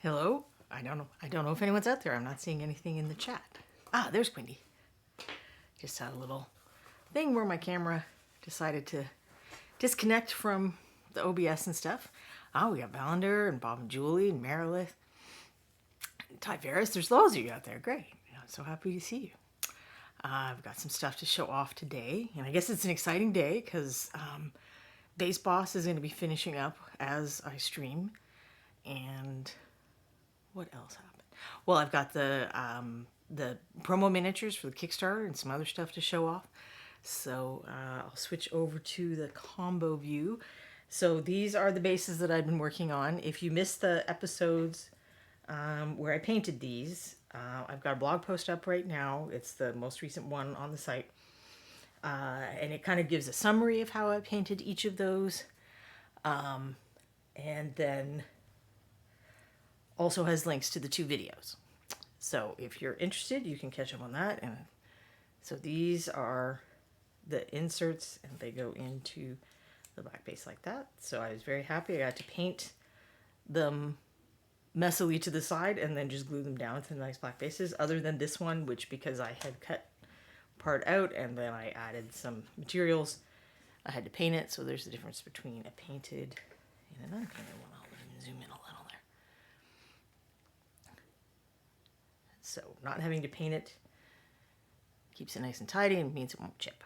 Hello? I don't know if anyone's out there. I'm not seeing anything in the chat. Ah, there's Quindy. Just had a little thing where my camera decided to disconnect from the OBS and stuff. Oh, we got Valander and Bob and Julie and Merilith. Ty Veris, there's loads of you out there. Great. I'm so happy to see you. I've got some stuff to show off today. And I guess it's an exciting day because Base Boss is going to be finishing up as I stream. And what else happened? Well, I've got the promo miniatures for the Kickstarter and some other stuff to show off. So I'll switch over to the combo view. So these are the bases that I've been working on. If you missed the episodes where I painted these, I've got a blog post up right now. It's the most recent one on the site. And it kind of gives a summary of how I painted each of those. And then also has links to the 2 videos. So if you're interested, you can catch up on that. And so these are the inserts and they go into the back base like that. So I was very happy. I got to paint them messily to the side and then just glue them down to the nice black bases, other than this one, which because I had cut part out and then I added some materials, I had to paint it. So there's the difference between a painted and an unpainted one. I'll zoom in a little there. So not having to paint it keeps it nice and tidy and means it won't chip.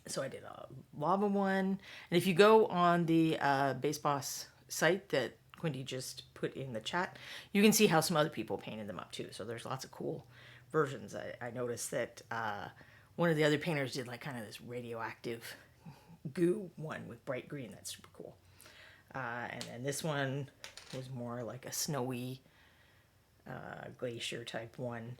So I did a lava one. And if you go on the Base Boss site that Quindy just put in the chat, you can see how some other people painted them up too. So there's lots of cool versions. I noticed that one of the other painters did like kind of this radioactive goo one with bright green. That's super cool. And then this one was more like a snowy glacier type one.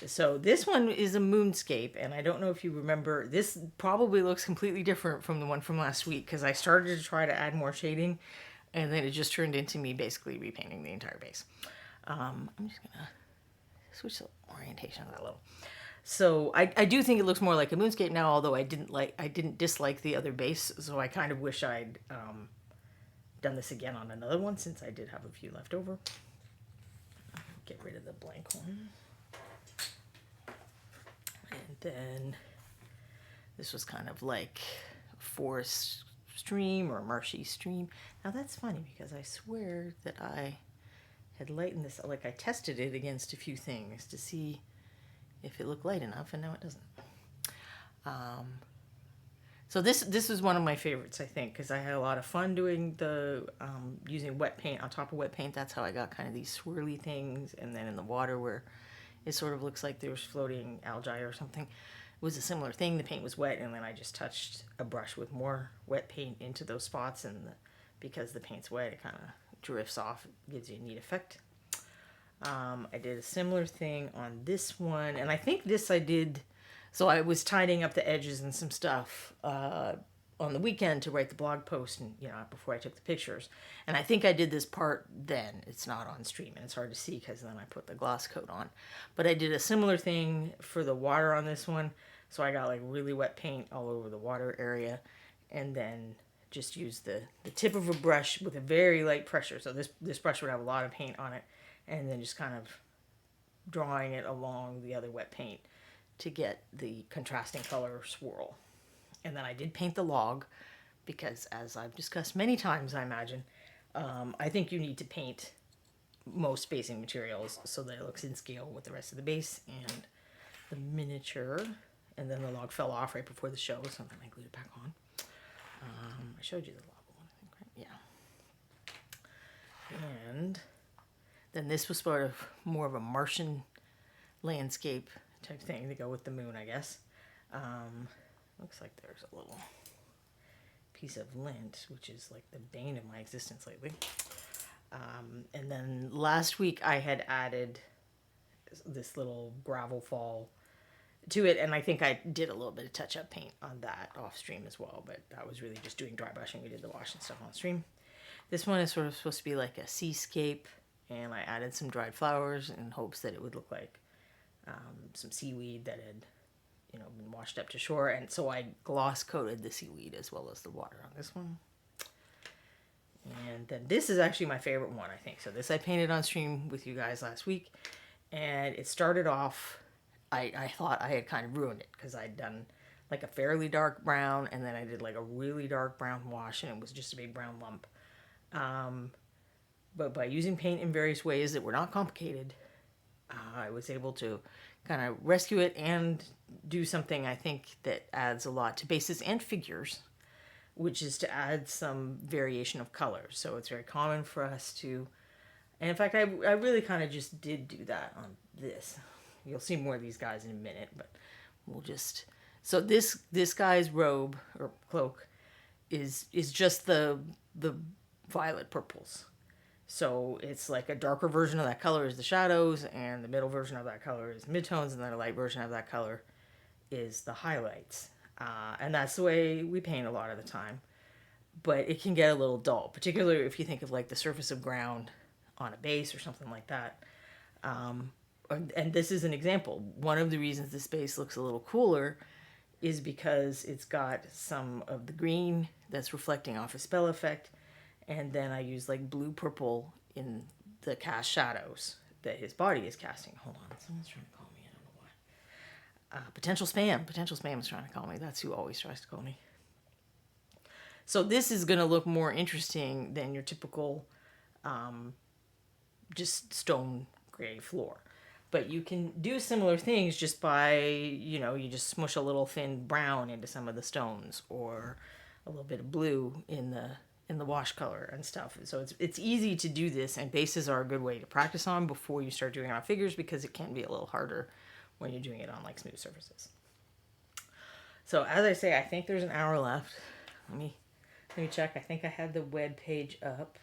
So this one is a Moonscape, and I don't know if you remember, this probably looks completely different from the one from last week because I started to try to add more shading and then it just turned into me basically repainting the entire base. I'm just gonna switch the orientation of that a little. So I do think it looks more like a Moonscape now, although I didn't dislike the other base, so I kind of wish I'd done this again on another one since I did have a few left over. Get rid of the blank one. And then this was kind of like a forest stream or a marshy stream. Now that's funny because I swear that I had lightened this, like I tested it against a few things to see if it looked light enough, and now it doesn't. So this was one of my favorites, I think, because I had a lot of fun doing the using wet paint on top of wet paint. That's how I got kind of these swirly things, and then in the water where it sort of looks like there's floating algae or something. It was a similar thing. The paint was wet, and then I just touched a brush with more wet paint into those spots, and because the paint's wet, it kind of drifts off. It gives you a neat effect. I did a similar thing on this one, and I think this I did. So I was tidying up the edges and some stuff on the weekend to write the blog post, and before I took the pictures. And I think I did this part then. It's not on stream, and it's hard to see because then I put the gloss coat on. But I did a similar thing for the water on this one. So I got like really wet paint all over the water area, and then just used the tip of a brush with a very light pressure. So this brush would have a lot of paint on it, and then just kind of drawing it along the other wet paint to get the contrasting color swirl. And then I did paint the log because, as I've discussed many times, I imagine, I think you need to paint most basing materials so that it looks in scale with the rest of the base and the miniature. And then the log fell off right before the show, so then I glued it back on. I showed you the lava one, I think, right? Yeah. And then this was sort of more of a Martian landscape type thing to go with the moon, I guess. Looks like there's a little piece of lint, which is like the bane of my existence lately. And then last week I had added this little gravel fall to it, and I think I did a little bit of touch-up paint on that off stream as well, but that was really just doing dry brushing. We did the wash and stuff on stream. This one is sort of supposed to be like a seascape, and I added some dried flowers in hopes that it would look like some seaweed that had been washed up to shore. And so I gloss coated the seaweed as well as the water on this one. And then this is actually my favorite one, I think. So this I painted on stream with you guys last week. And it started off, I thought I had kind of ruined it because I'd done like a fairly dark brown, and then I did like a really dark brown wash, and it was just a big brown lump. But by using paint in various ways that were not complicated, I was able to kind of rescue it and do something I think that adds a lot to bases and figures, which is to add some variation of colors. So it's very common for us to, and in fact, I really kind of just did do that on this. You'll see more of these guys in a minute, but we'll just, so this guy's robe or cloak is just the violet purples. So it's like a darker version of that color is the shadows, and the middle version of that color is midtones, and then a light version of that color is the highlights. And that's the way we paint a lot of the time. But it can get a little dull, particularly if you think of like the surface of ground on a base or something like that. And this is an example. One of the reasons this base looks a little cooler is because it's got some of the green that's reflecting off a spell effect. And then I use like blue purple in the cast shadows that his body is casting. Hold on, someone's trying to call me. I don't know why. Potential spam is trying to call me. That's who always tries to call me. So this is going to look more interesting than your typical just stone gray floor. But you can do similar things just by, you know, you just smush a little thin brown into some of the stones, or a little bit of blue in the wash color and stuff. So it's easy to do this, and bases are a good way to practice on before you start doing it on figures, because it can be a little harder when you're doing it on like smooth surfaces. So as I say, I think there's an hour left. Let me check. I think I had the web page up.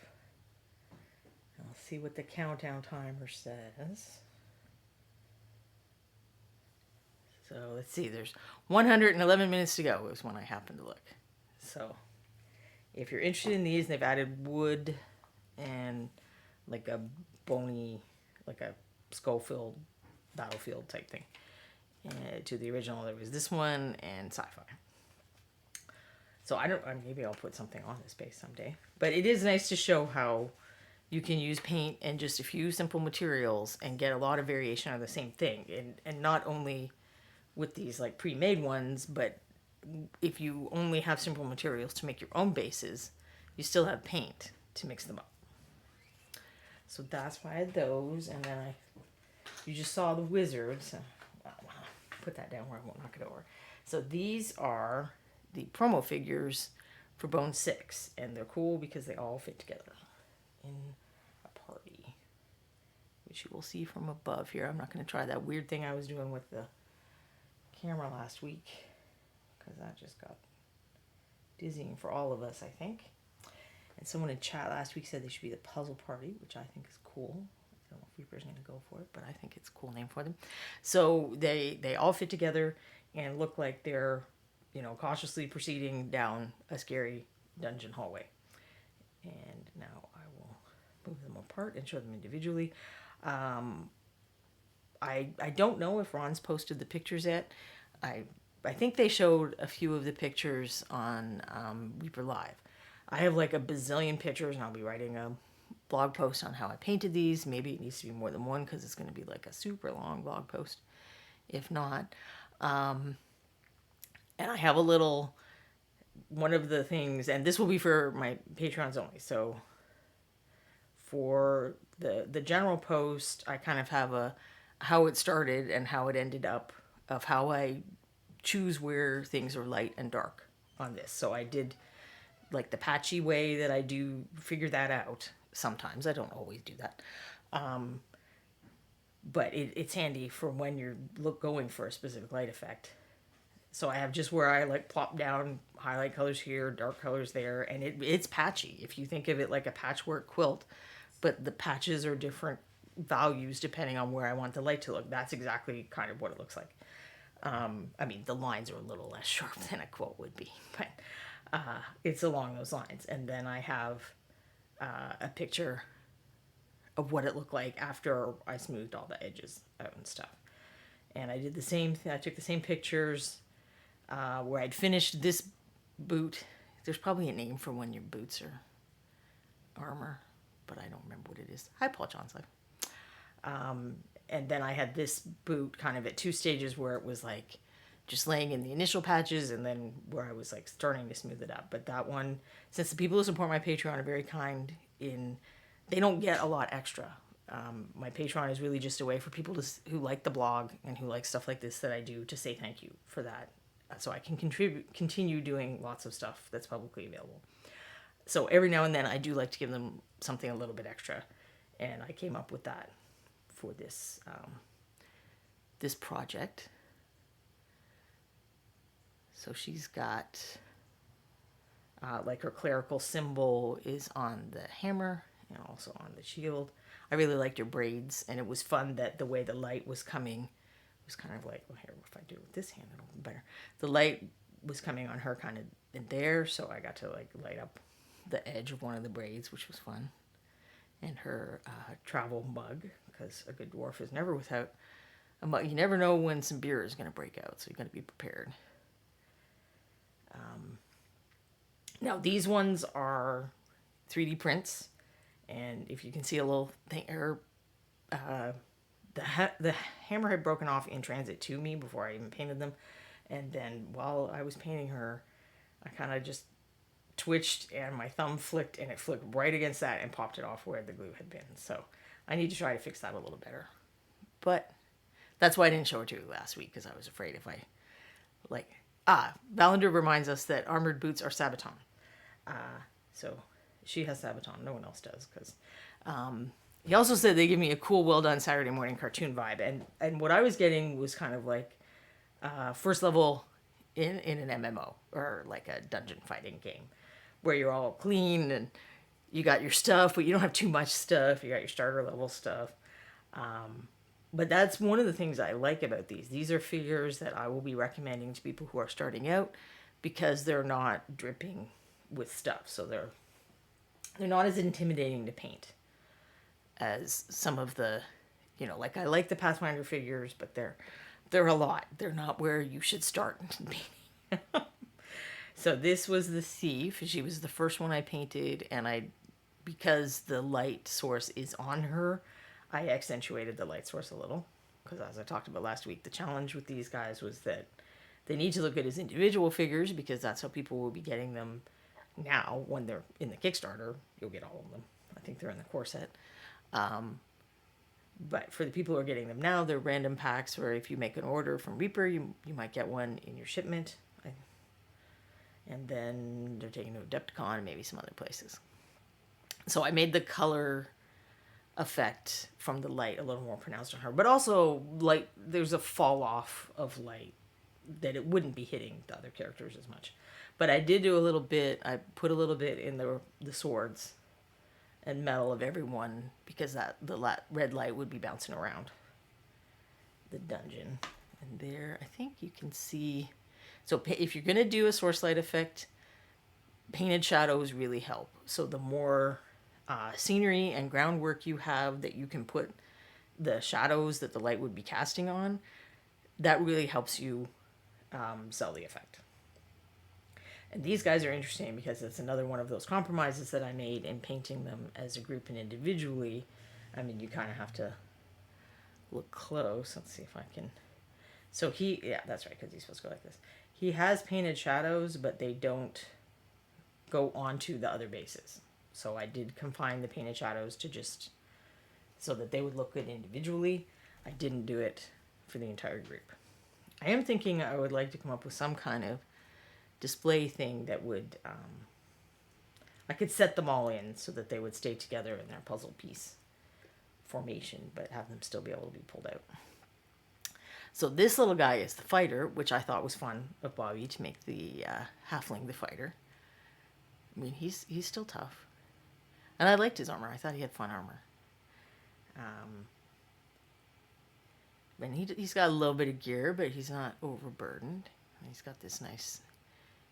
I'll see what the countdown timer says. So let's see, there's 111 minutes to go is when I happened to look. So if you're interested in these, they've added wood and like a bony, like a skull-filled battlefield type thing. To the original, there was this one and sci-fi. So maybe I'll put something on this base someday. But it is nice to show how you can use paint and just a few simple materials and get a lot of variation of the same thing. And not only with these like pre-made ones, but if you only have simple materials to make your own bases, you still have paint to mix them up. So that's why I had those, and then you just saw the wizards. So I'll put that down where I won't knock it over. So these are the promo figures for Bone 6, and they're cool because they all fit together in a party, which you will see from above here. I'm not going to try that weird thing I was doing with the camera last week, because that just got dizzying for all of us, I think. And someone in chat last week said they should be the puzzle party, which I think is cool. I don't know if Reaper's going to go for it, but I think it's a cool name for them. So they all fit together and look like they're, you know, cautiously proceeding down a scary dungeon hallway. And now I will move them apart and show them individually. I don't know if Ron's posted the pictures yet. I think they showed a few of the pictures on reaperlive. I have like a bazillion pictures, and I'll be writing a blog post on how I painted these. Maybe it needs to be more than one, because it's going to be like a super long blog post, if not. And I have a little, one of the things, and this will be for my Patreons only. So for the general post, I kind of have how it started and how it ended up, of how I choose where things are light and dark on this. So I did like the patchy way that I do figure that out. Sometimes I don't always do that. But it's handy for when you're going for a specific light effect. So I have just where I like plop down highlight colors here, dark colors there, and it's patchy. If you think of it like a patchwork quilt, but the patches are different values depending on where I want the light to look. That's exactly kind of what it looks like. I mean, the lines are a little less sharp than a quilt would be, but it's along those lines. And then I have a picture of what it looked like after I smoothed all the edges out and stuff. And I did the same thing. I took the same pictures where I'd finished this boot. There's probably a name for when your boots are armor, but I don't remember what it is. Hi, Paul Johnson. And then I had this boot kind of at 2 stages where it was like just laying in the initial patches and then where I was like starting to smooth it up. But that one, since the people who support my Patreon are very kind in, they don't get a lot extra. My Patreon is really just a way for people who like the blog and who like stuff like this that I do to say thank you for that. So I can continue doing lots of stuff that's publicly available. So every now and then I do like to give them something a little bit extra. And I came up with that for this this project. So she's got like her clerical symbol is on the hammer and also on the shield. I really liked her braids, and it was fun that the way the light was coming was kind of like, well, here, if I do it with this hand, it'll be better. The light was coming on her kind of in there, so I got to like light up the edge of one of the braids, which was fun. And her travel mug, because a good dwarf is never without a mug. You never know when some beer is going to break out, so you got to be prepared. Now these ones are 3D prints, and if you can see a little thing, the hammer had broken off in transit to me before I even painted them, and then while I was painting her, I kind of just twitched and my thumb flicked, and it flicked right against that and popped it off where the glue had been. So I need to try to fix that a little better. But that's why I didn't show it to you last week, because I was afraid if I Valander reminds us that armored boots are Sabaton. So she has Sabaton. No one else does, because he also said they give me a cool, well done Saturday morning cartoon vibe, and what I was getting was kind of like first level in an MMO or like a dungeon fighting game, where you're all clean and you got your stuff, but you don't have too much stuff. You got your starter level stuff. But that's one of the things I like about these. These are figures that I will be recommending to people who are starting out, because they're not dripping with stuff. So they're not as intimidating to paint as some of the, like I like the Pathfinder figures, but they're a lot. They're not where you should start painting. So this was the thief. She was the first one I painted, and because the light source is on her, I accentuated the light source a little, because as I talked about last week, the challenge with these guys was that they need to look good as individual figures, because that's how people will be getting them now. When they're in the Kickstarter, you'll get all of them. I think they're in the core set. But for the people who are getting them now, they're random packs, where if you make an order from Reaper, you might get one in your shipment. And then they're taken to Adepticon and maybe some other places. So I made the color effect from the light a little more pronounced on her, but also light, there's a fall off of light that it wouldn't be hitting the other characters as much. But I did do a little bit, I put a little bit in the swords and metal of everyone, because the red light would be bouncing around the dungeon. And there, I think you can see, so if you're going to do a source light effect, painted shadows really help. So the more scenery and groundwork you have that you can put the shadows that the light would be casting on, that really helps you sell the effect. And these guys are interesting, because it's another one of those compromises that I made in painting them as a group and individually. I mean, you kind of have to look close. Let's see if I can. So yeah, that's right, because he's supposed to go like this. He has painted shadows, but they don't go onto the other bases. So I did confine the painted shadows to just so that they would look good individually. I didn't do it for the entire group. I am thinking I would like to come up with some kind of display thing that would, I could set them all in so that they would stay together in their puzzle piece formation, but have them still be able to be pulled out. So this little guy is the fighter, which I thought was fun of Bobby to make the Halfling the fighter. I mean, he's still tough. And I liked his armor. I thought he had fun armor. And he's got a little bit of gear, but he's not overburdened. He's got this nice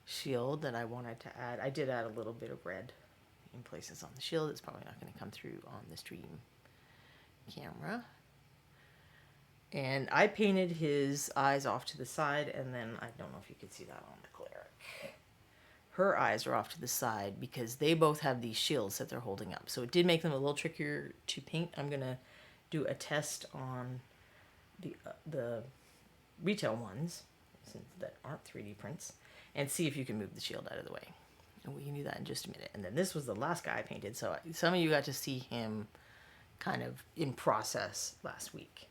shield that I wanted to add. I did add a little bit of red in places on the shield. It's probably not going to come through on the stream camera. And I painted his eyes off to the side, and then I don't know if you could see that on the cleric. her eyes are off to the side because they both have these shields that they're holding up. So it did make them a little trickier to paint. I'm going to do a test on the retail ones, since that aren't 3D prints, and see if you can move the shield out of the way. And we can do that in just a minute. And then this was the last guy I painted, so some of you got to see him kind of in process last week.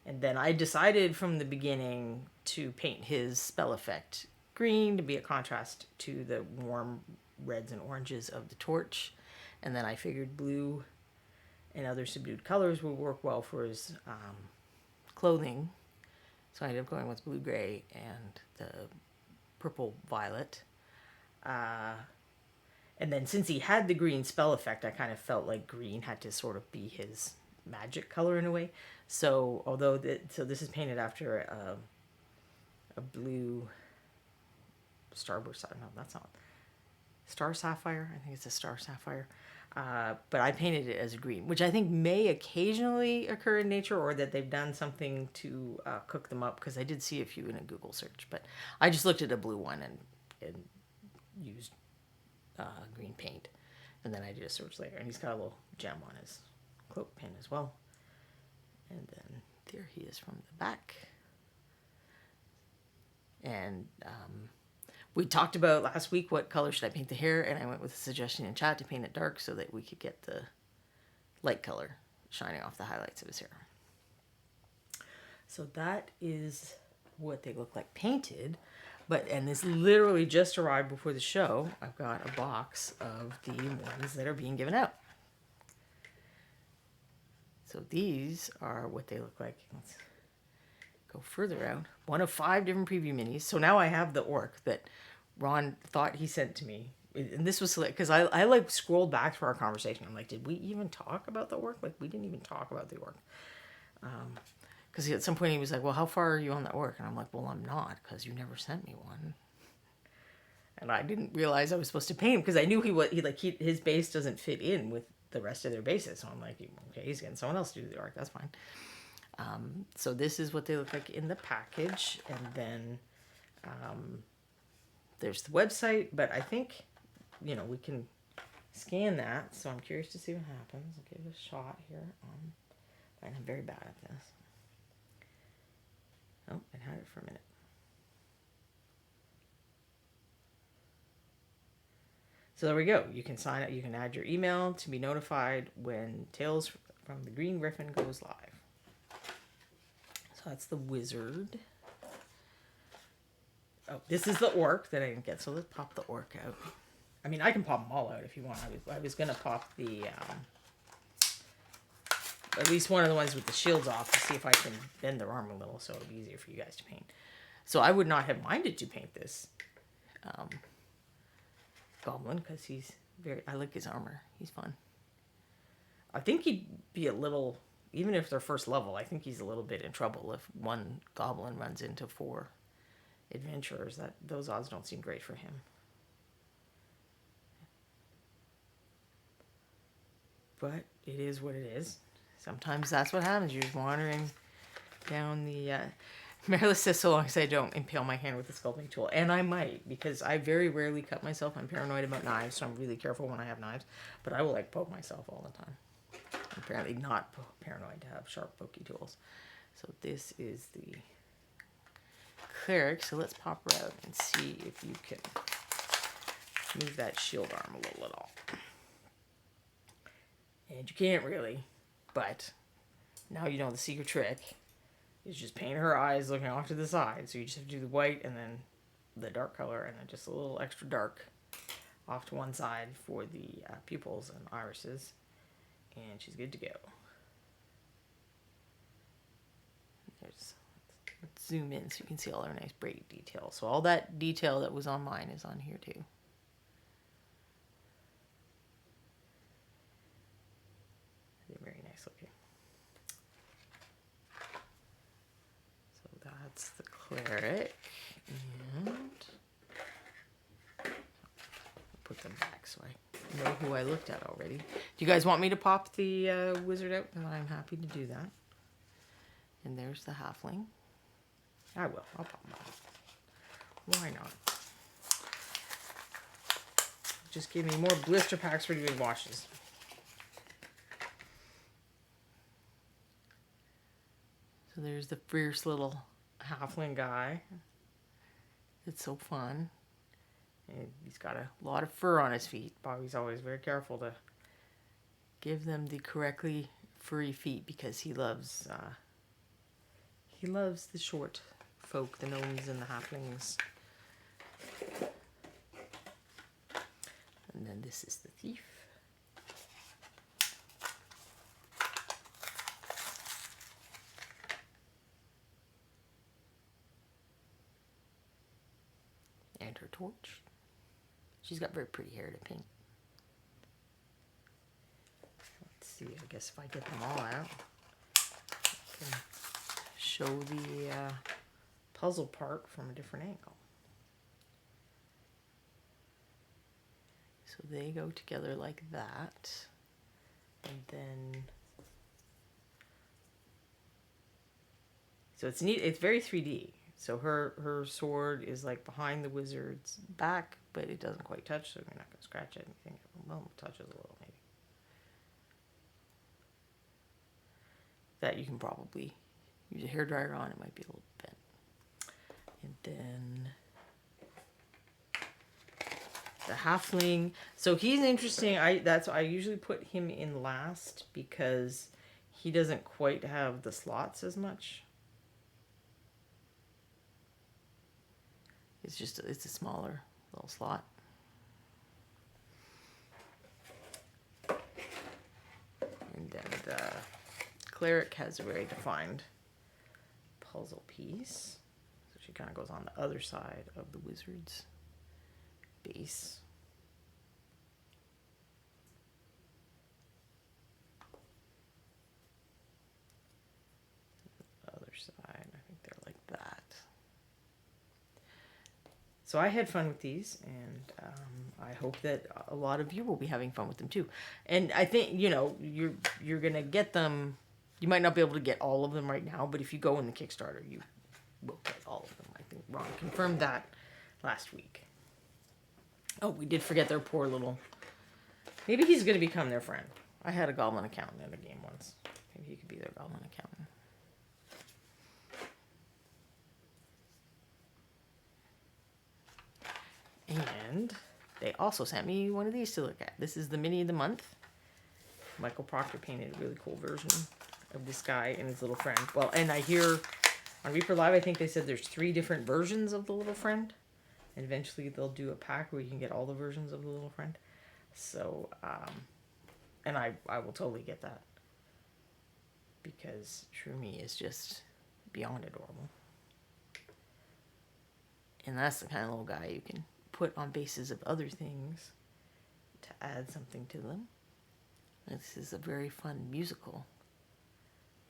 And then I decided from the beginning to paint his spell effect green to be a contrast to the warm reds and oranges of the torch. And then I figured blue and other subdued colors would work well for his clothing. So I ended up going with blue gray and the purple violet. And then since he had the green spell effect, I kind of felt like green had to sort of be his magic color in a way. So so this is painted after a blue starburst. No, that's not star sapphire. I think it's a star sapphire. But I painted it as green, which I think may occasionally occur in nature, or that they've done something to cook them up, because I did see a few in a Google search. But I just looked at a blue one and used green paint. And then I did a search later. And he's got a little gem on his cloak pin as well. And then there he is from the back. And we talked about last week what color should I paint the hair, and I went with a suggestion in chat to paint it dark so that we could get the light color shining off the highlights of his hair. So that is what they look like painted. And this literally just arrived before the show. I've got a box of the ones that are being given out. So these are what they look like. Let's go further out. One of 5 different preview minis. So now I have the orc that Ron thought he sent to me. And this was because I like scrolled back through our conversation. I'm like, did we even talk about the orc? Like, we didn't even talk about the orc. Because at some point he was like, well, how far are you on the orc? And I'm like, well, I'm not, because you never sent me one. And I didn't realize I was supposed to paint him, because I knew his base doesn't fit in with the rest of their bases. So I'm like, okay, he's getting someone else to do the orc. That's fine. So this is what they look like in the package. And then there's the website. But I think, we can scan that. So I'm curious to see what happens. I'll give it a shot here. And I'm very bad at this. Oh, it had it for a minute. So there we go. You can sign up. You can add your email to be notified when Tales from the Green Griffin goes live. So that's the wizard. Oh, this is the orc that I didn't get. So let's pop the orc out. I mean, I can pop them all out if you want. I was going to pop the... at least one of the ones with the shields off to see if I can bend their arm a little so it'll be easier for you guys to paint. So I would not have minded to paint this goblin, because I like his armor. He's fun. I think he'd be a little, even if they're first level, I think he's a little bit in trouble if one goblin runs into 4 adventurers. Those odds don't seem great for him. But it is what it is. Sometimes that's what happens. You're just wandering down the... Marilyn says, so long as I don't impale my hand with a sculpting tool. And I might, because I very rarely cut myself. I'm paranoid about knives, so I'm really careful when I have knives. But I will, poke myself all the time. I'm apparently not paranoid to have sharp, pokey tools. So this is the cleric. So let's pop her out and see if you can move that shield arm a little at all. And you can't really, but now you know the secret trick is just paint her eyes looking off to the side. So you just have to do the white and then the dark color and then just a little extra dark off to one side for the pupils and irises. And she's good to go. Let's zoom in so you can see all our nice braid detail. So all that detail that was on mine is on here too. They're very nice looking. So that's the cleric. And put them back so I know who I looked at already. Do you guys want me to pop the wizard out? Then I'm happy to do that. And there's the halfling. I will. I'll pop them out. Why not? just gave me more blister packs for doing washes. So there's the fierce little halfling guy. It's so fun. And he's got a lot of fur on his feet. Bobby's always very careful to give them the correctly furry feet because he loves the short folk, the gnomes and the halflings. And then this is the thief. And her torch. She's got very pretty hair to paint. Let's see, I guess if I get them all out, I can show the puzzle part from a different angle. So they go together like that. And then... So it's neat, it's very 3D. So her sword is like behind the wizard's back, but it doesn't quite touch, so you're not going to scratch anything. Well, it touches a little, maybe. That you can probably use a hairdryer on. It might be a little bent. And then the halfling. So he's interesting. I usually put him in last because he doesn't quite have the slots as much. It's a smaller little slot. And then the cleric has a very defined puzzle piece. So she kind of goes on the other side of the wizard's base. The other side, I think they're like that. So I had fun with these, and I hope that a lot of you will be having fun with them too. And I think, you know, you're gonna get them. You might not be able to get all of them right now, but if you go in the Kickstarter, you will get all of them. I think Ron confirmed that last week. Oh, we did forget their poor little... Maybe he's gonna become their friend. I had a goblin accountant in a game once. Maybe he could be their goblin accountant. And they also sent me one of these to look at. This is the mini of the month. Michael Proctor painted a really cool version of this guy and his little friend. Well, and I hear on Reaper Live, I think they said there's 3 different versions of the little friend. And eventually they'll do a pack where you can get all the versions of the little friend. So, and I will totally get that. Because Shroomy is just beyond adorable. And that's the kind of little guy you can put on bases of other things to add something to them. This is a very fun musical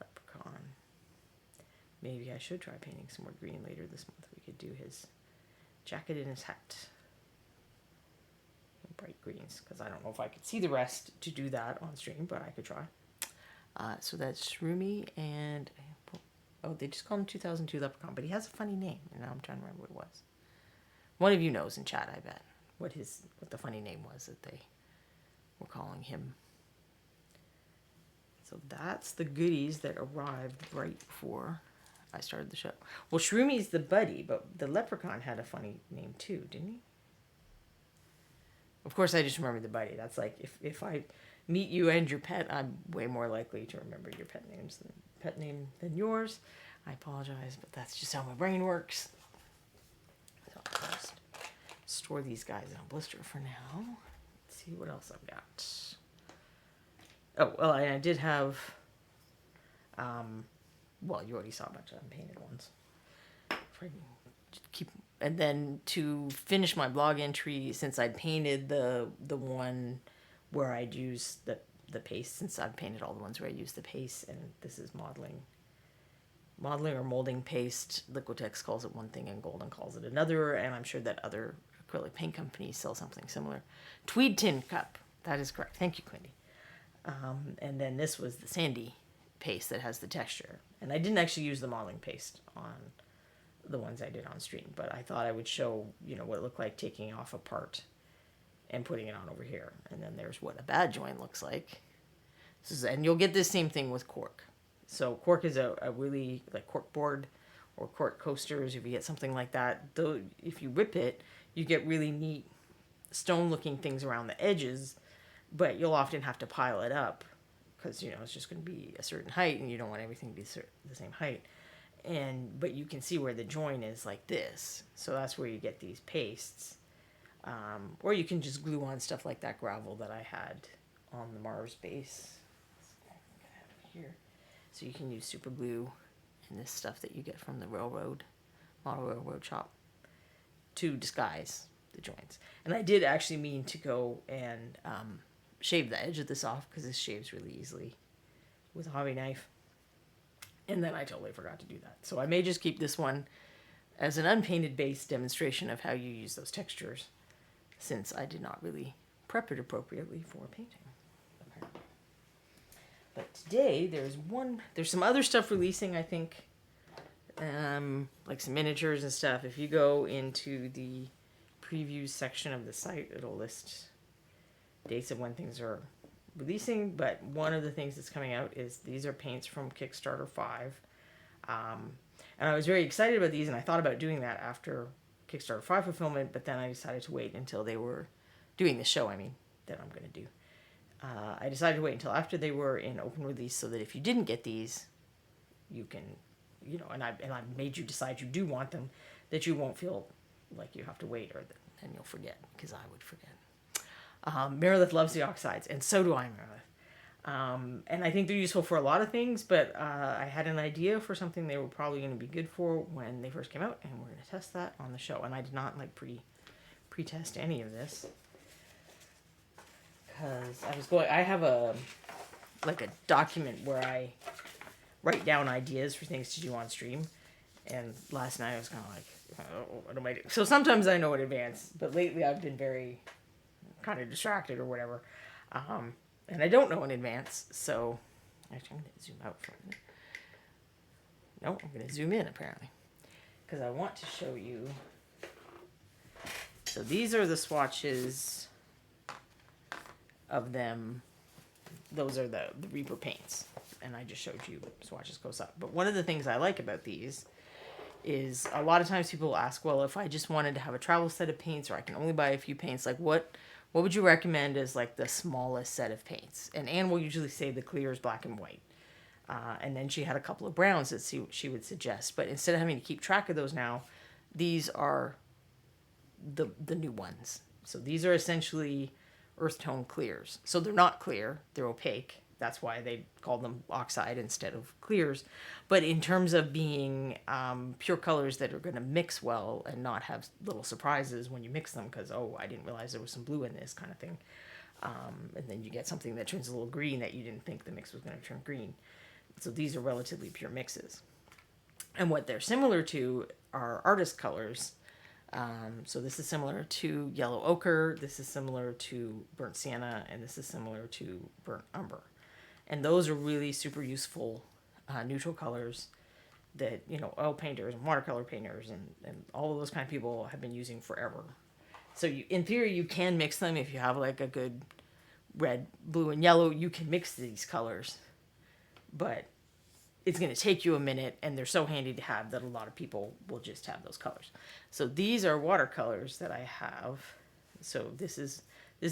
leprechaun. Maybe I should try painting some more green later this month. We could do his jacket and his hat in bright greens, because I don't know if I could see the rest to do that on stream, but I could try. So that's Shroomy, and oh, they just call him 2002 Leprechaun, but he has a funny name, and now I'm trying to remember what it was. One of you knows in chat, I bet, what the funny name was that they were calling him. So that's the goodies that arrived right before I started the show. Well, Shroomy's the buddy, but the leprechaun had a funny name too, didn't he? Of course, I just remember the buddy. That's like, if I meet you and your pet, I'm way more likely to remember your pet name than yours. I apologize, but that's just how my brain works. So I'll just store these guys in a blister for now. Let's see what else I've got. Oh, well, I did have, well, you already saw a bunch of unpainted ones. And then to finish my blog entry, since I painted the one where I'd use the paste, since I've painted all the ones where I use the paste, and this is modeling or molding paste. Liquitex calls it one thing and Golden calls it another, and I'm sure that other acrylic paint companies sell something similar. Tweed tin cup, that is correct. Thank you, Quindy. And then this was the sandy paste that has the texture. And I didn't actually use the modeling paste on the ones I did on stream, but I thought I would show, what it looked like taking off a part and putting it on over here. And then there's what a bad joint looks like. And you'll get this same thing with cork. So cork is a really, like cork board or cork coasters, if you get something like that, though, if you whip it, you get really neat stone-looking things around the edges, but you'll often have to pile it up because, you know, it's just going to be a certain height, and you don't want everything to be the same height. But you can see where the joint is like this, so that's where you get these pastes. Or you can just glue on stuff like that gravel that I had on the Mars base. Here. So you can use super glue and this stuff that you get from the model railroad shop to disguise the joints. And I did actually mean to go and shave the edge of this off because this shaves really easily with a hobby knife. And then I totally forgot to do that. So I may just keep this one as an unpainted base demonstration of how you use those textures, since I did not really prep it appropriately for painting. But today there's some other stuff releasing, I think, like some miniatures and stuff. If you go into the previews section of the site, it'll list dates of when things are releasing. But one of the things that's coming out is these are paints from Kickstarter 5. And I was very excited about these, and I thought about doing that after Kickstarter 5 fulfillment, but then I decided to wait until they were doing the show, that I'm going to do. I decided to wait until after they were in open release so that if you didn't get these, you can, and I made you decide you do want them, that you won't feel like you have to wait and you'll forget, because I would forget. Meredith loves the oxides, and so do I, Meredith. And I think they're useful for a lot of things, but I had an idea for something they were probably going to be good for when they first came out, and we're going to test that on the show. And I did not pre-test any of this. Because I have a document where I write down ideas for things to do on stream, and last night I was kind of like, oh, what am I doing? So sometimes I know in advance, but lately I've been very kind of distracted or whatever, and I don't know in advance, so actually I'm going to zoom out for a minute. No, I'm going to zoom in apparently, because I want to show you. So these are the swatches of them. Those are the Reaper paints, and I just showed you swatches close up. But one of the things I like about these is a lot of times people ask, well, if I just wanted to have a travel set of paints, or I can only buy a few paints, like what would you recommend as like the smallest set of paints? And Anne will usually say the clears, black and white, and then she had a couple of browns that she would suggest. But instead of having to keep track of those now, these are the new ones. So these are essentially earth tone clears. So they're not clear, they're opaque. That's why they call them oxide instead of clears. But in terms of being pure colors that are going to mix well and not have little surprises when you mix them, because, oh, I didn't realize there was some blue in this kind of thing. And then you get something that turns a little green that you didn't think the mix was going to turn green. So these are relatively pure mixes. And what they're similar to are artist colors. So this is similar to yellow ochre, this is similar to burnt sienna, and this is similar to burnt umber. And those are really super useful neutral colors that, oil painters and watercolor painters and all of those kind of people have been using forever. So in theory, you can mix them. If you have like a good red, blue, and yellow, you can mix these colors. But it's going to take you a minute, and they're so handy to have that a lot of people will just have those colors. So these are watercolors that I have. So this is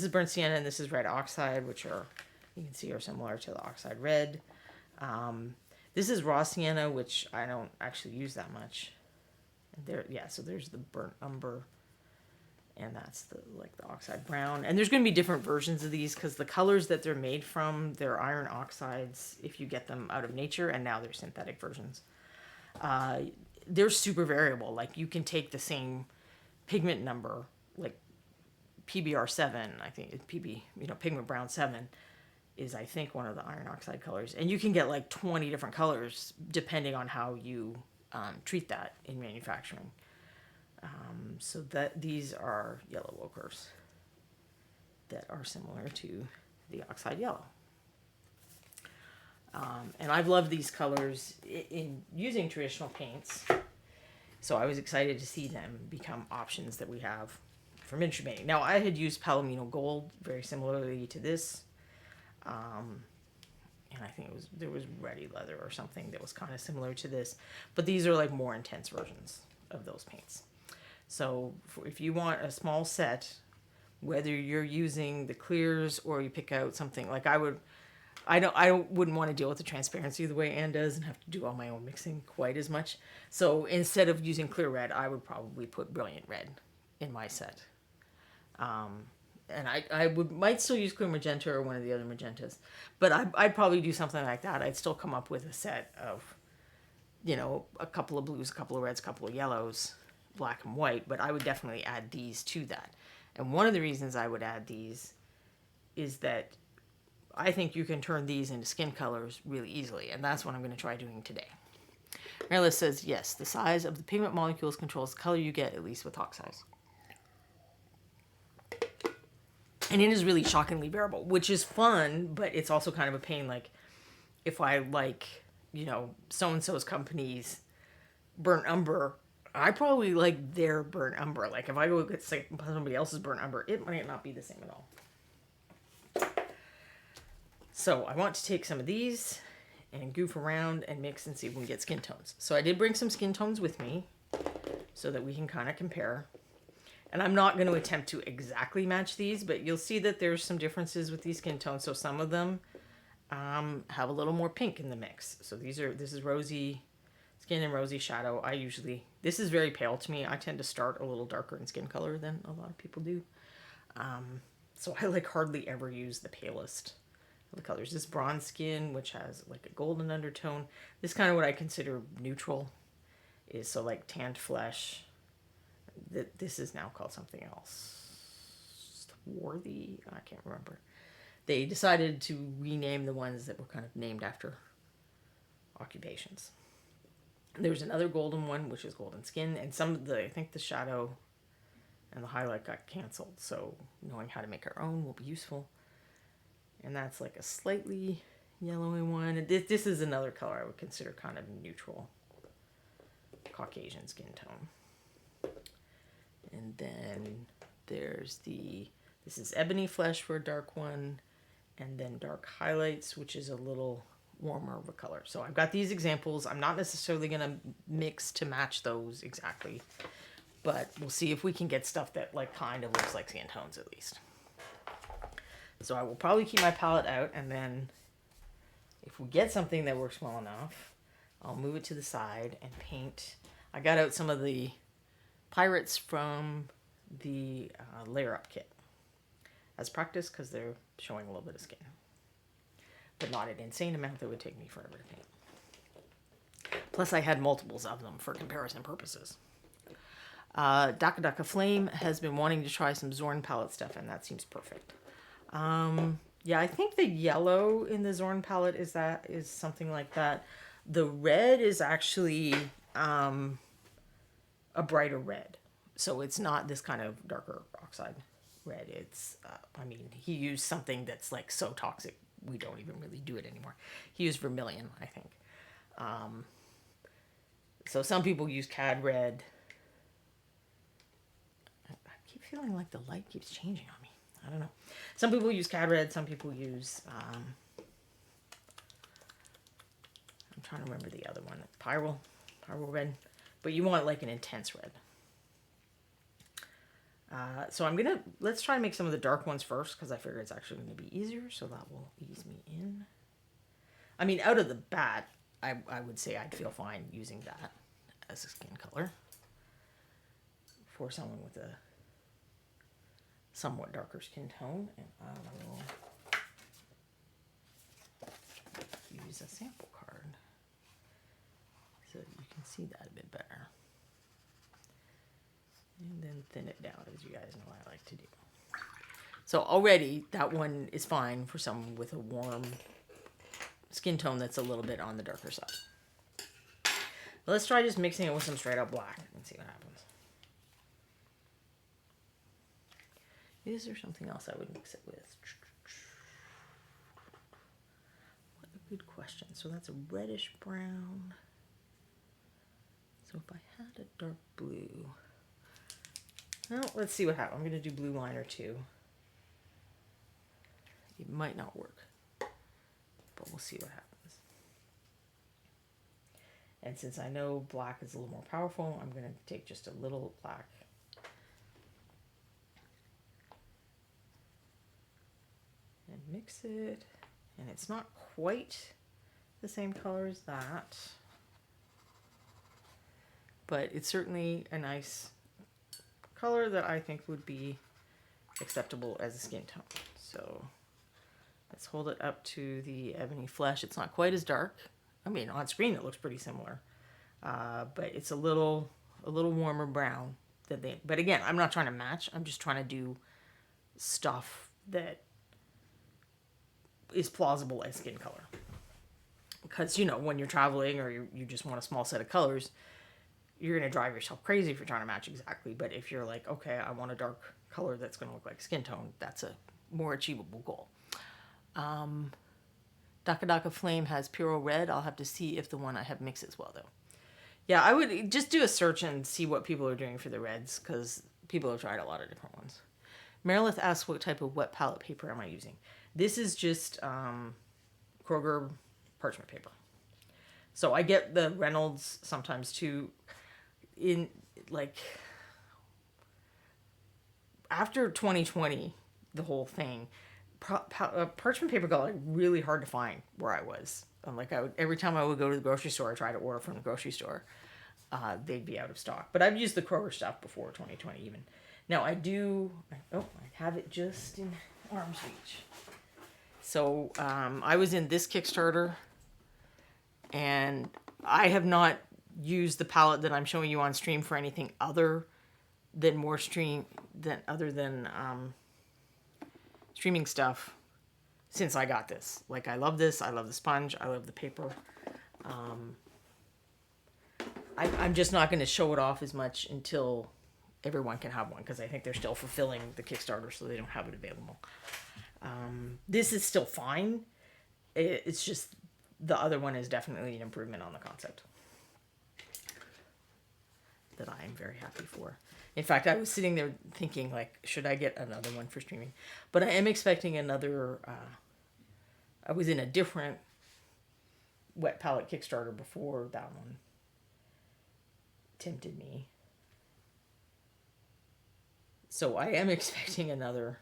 burnt sienna, and this is red oxide, which are, you can see, are similar to the Oxide Red. This is raw sienna, which I don't actually use that much. So there's the burnt umber, and that's the oxide brown. And there's going to be different versions of these because the colors that they're made from, they're iron oxides if you get them out of nature, and now they're synthetic versions. They're super variable. Like, you can take the same pigment number, like PBR7, I think, pigment brown 7 is, I think, one of the iron oxide colors. And you can get like 20 different colors depending on how you treat that in manufacturing. So these are yellow ochres that are similar to the oxide yellow. And I've loved these colors in using traditional paints. So I was excited to see them become options that we have for miniature painting. Now, I had used Palomino Gold very similarly to this. And I think there was Ready Leather or something that was kind of similar to this. But these are like more intense versions of those paints. So if you want a small set, whether you're using the clears or you pick out something like I wouldn't want to deal with the transparency the way Anne does and have to do all my own mixing quite as much. So instead of using clear red, I would probably put brilliant red in my set. And I might still use clear magenta or one of the other magentas, but I'd probably do something like that. I'd still come up with a set of, a couple of blues, a couple of reds, a couple of yellows, black and white, but I would definitely add these to that. And one of the reasons I would add these is that I think you can turn these into skin colors really easily, and that's what I'm going to try doing today. Marilyn says, yes, the size of the pigment molecules controls the color you get, at least with oxides. And it is really shockingly bearable, which is fun, but it's also kind of a pain. Like, if I like, so-and-so's company's burnt umber, I probably like their burnt umber. Like, if I go get somebody else's burnt umber, it might not be the same at all. So, I want to take some of these and goof around and mix and see if we can get skin tones. So, I did bring some skin tones with me so that we can kind of compare. And I'm not going to attempt to exactly match these, but you'll see that there's some differences with these skin tones. So some of them have a little more pink in the mix. So this is rosy skin and rosy shadow. This is very pale to me. I tend to start a little darker in skin color than a lot of people do. So I like hardly ever use the palest of the colors. This bronze skin, which has like a golden undertone. This kind of what I consider neutral is so like tanned flesh. This is now called something else. Swarthy? I can't remember. They decided to rename the ones that were kind of named after occupations. There's another golden one, which is golden skin, and I think the shadow and the highlight got canceled, so knowing how to make our own will be useful. And that's like a slightly yellowy one. This is another color I would consider kind of neutral Caucasian skin tone. And then there's this is Ebony Flesh for a dark one, and then Dark Highlights, which is a little warmer of a color. So I've got these examples. I'm not necessarily going to mix to match those exactly, but we'll see if we can get stuff that like kind of looks like skin tones at least. So I will probably keep my palette out, and then if we get something that works well enough, I'll move it to the side and paint. I got out some of the Pirates from the layer up kit as practice because they're showing a little bit of skin, but not an insane amount that would take me forever to paint. Plus I had multiples of them for comparison purposes. Daka Daka Flame has been wanting to try some Zorn palette stuff, and that seems perfect. Yeah, I think the yellow in the Zorn palette is something like that. The red is actually a brighter red, so it's not this kind of darker oxide red. It's he used something that's like so toxic we don't even really do it anymore. He used vermilion, I think. So some people use cad red. I keep feeling like the light keeps changing on me. I don't know. Some people use cad red, some people use I'm trying to remember the other one, pyro red. But you want like an intense red. So let's try to make some of the dark ones first, because I figure it's actually going to be easier, so that will ease me in. I mean, out of the bat, I would say I'd feel fine using that as a skin color for someone with a somewhat darker skin tone. And I will use a sample card so that you can see that a bit better. And then thin it down, as you guys know I like to do. So already that one is fine for someone with a warm skin tone that's a little bit on the darker side. Let's try just mixing it with some straight up black and see what happens. Is there something else I would mix it with? What a good question. So that's a reddish brown. So if I had a dark blue, Well, let's see what happens. I'm going to do blue liner too. It might not work, but we'll see what happens. And since I know black is a little more powerful, I'm going to take just a little black. And mix it. And it's not quite the same color as that. But it's certainly a nice color that I think would be acceptable as a skin tone. So let's hold it up to the Ebony Flesh. It's not quite as dark. I mean, on screen it looks pretty similar, but it's a little warmer brown than they. But again, I'm not trying to match. I'm just trying to do stuff that is plausible as skin color. Because, you know, when you're traveling or you just want a small set of colors, you're going to drive yourself crazy if you're trying to match exactly. But if you're like, okay, I want a dark color that's going to look like skin tone, that's a more achievable goal. Daka Daka Flame has Puro Red. I'll have to see if the one I have mixes well, though. Yeah, I would just do a search and see what people are doing for the reds, because people have tried a lot of different ones. Merilith asks, what type of wet palette paper am I using? This is just Kroger parchment paper. So I get the Reynolds sometimes too. In like after 2020, the whole thing, parchment paper got like really hard to find where I was. Like every time I would go to the grocery store, I try to order from the grocery store, they'd be out of stock. But I've used the Kroger stuff before 2020 even. Now I have it just in arm's reach. So I was in this Kickstarter, and I have not used the palette that I'm showing you on stream for anything other than streaming stuff since I got this. Like, I love this. I love the sponge. I love the paper. I'm just not going to show it off as much until everyone can have one, because I think they're still fulfilling the Kickstarter, so they don't have it available. This is still fine. It's just the other one is definitely an improvement on the concept that I am very happy for. In fact, I was sitting there thinking, like, should I get another one for streaming? But I am expecting another. I was in a different wet palette Kickstarter before that one tempted me. So I am expecting another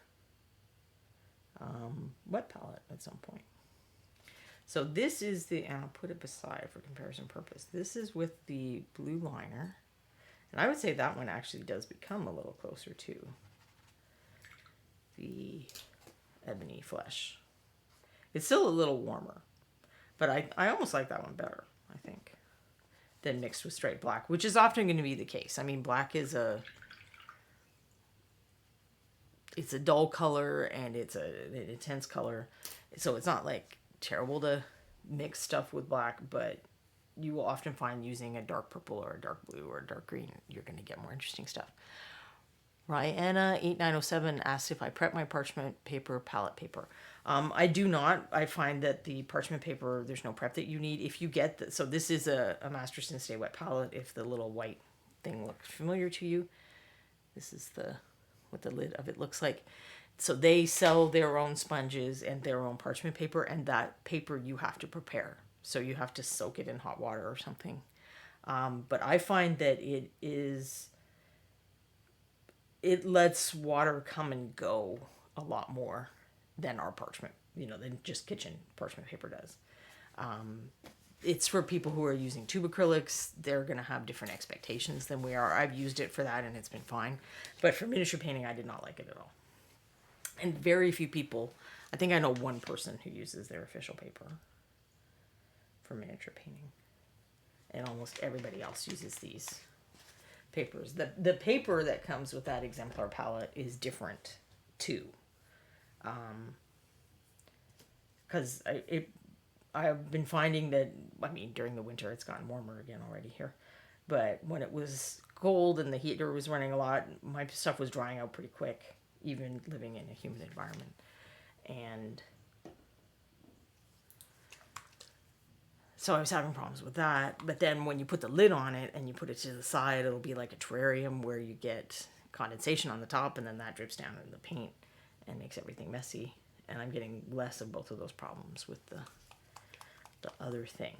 wet palette at some point. So this is and I'll put it beside for comparison purpose. This is with the blue liner. And I would say that one actually does become a little closer to the Ebony Flesh. It's still a little warmer, but I almost like that one better, I think, than mixed with straight black, which is often going to be the case. I mean, black is it's a dull color and it's an intense color, so it's not like terrible to mix stuff with black, but you will often find using a dark purple or a dark blue or a dark green, you're going to get more interesting stuff. Rihanna8907 asks if I prep my parchment paper palette paper. I do not. I find that the parchment paper, there's no prep that you need. If you get so this is a Masterson Stay Wet palette. If the little white thing looks familiar to you, this is what the lid of it looks like. So they sell their own sponges and their own parchment paper, and that paper you have to prepare. So you have to soak it in hot water or something. But I find that it lets water come and go a lot more than our parchment, than just kitchen parchment paper does. It's for people who are using tube acrylics. They're going to have different expectations than we are. I've used it for that and it's been fine. But for miniature painting, I did not like it at all. And very few people, I think I know one person who uses their official paper for miniature painting, and almost everybody else uses these papers. The paper that comes with that exemplar palette is different too, because I've been finding that, I mean, during the winter it's gotten warmer again already here, but when it was cold and the heater was running a lot, my stuff was drying out pretty quick, even living in a humid environment. And so I was having problems with that. But then when you put the lid on it and you put it to the side, it'll be like a terrarium where you get condensation on the top, and then that drips down into the paint and makes everything messy. And I'm getting less of both of those problems with the other thing.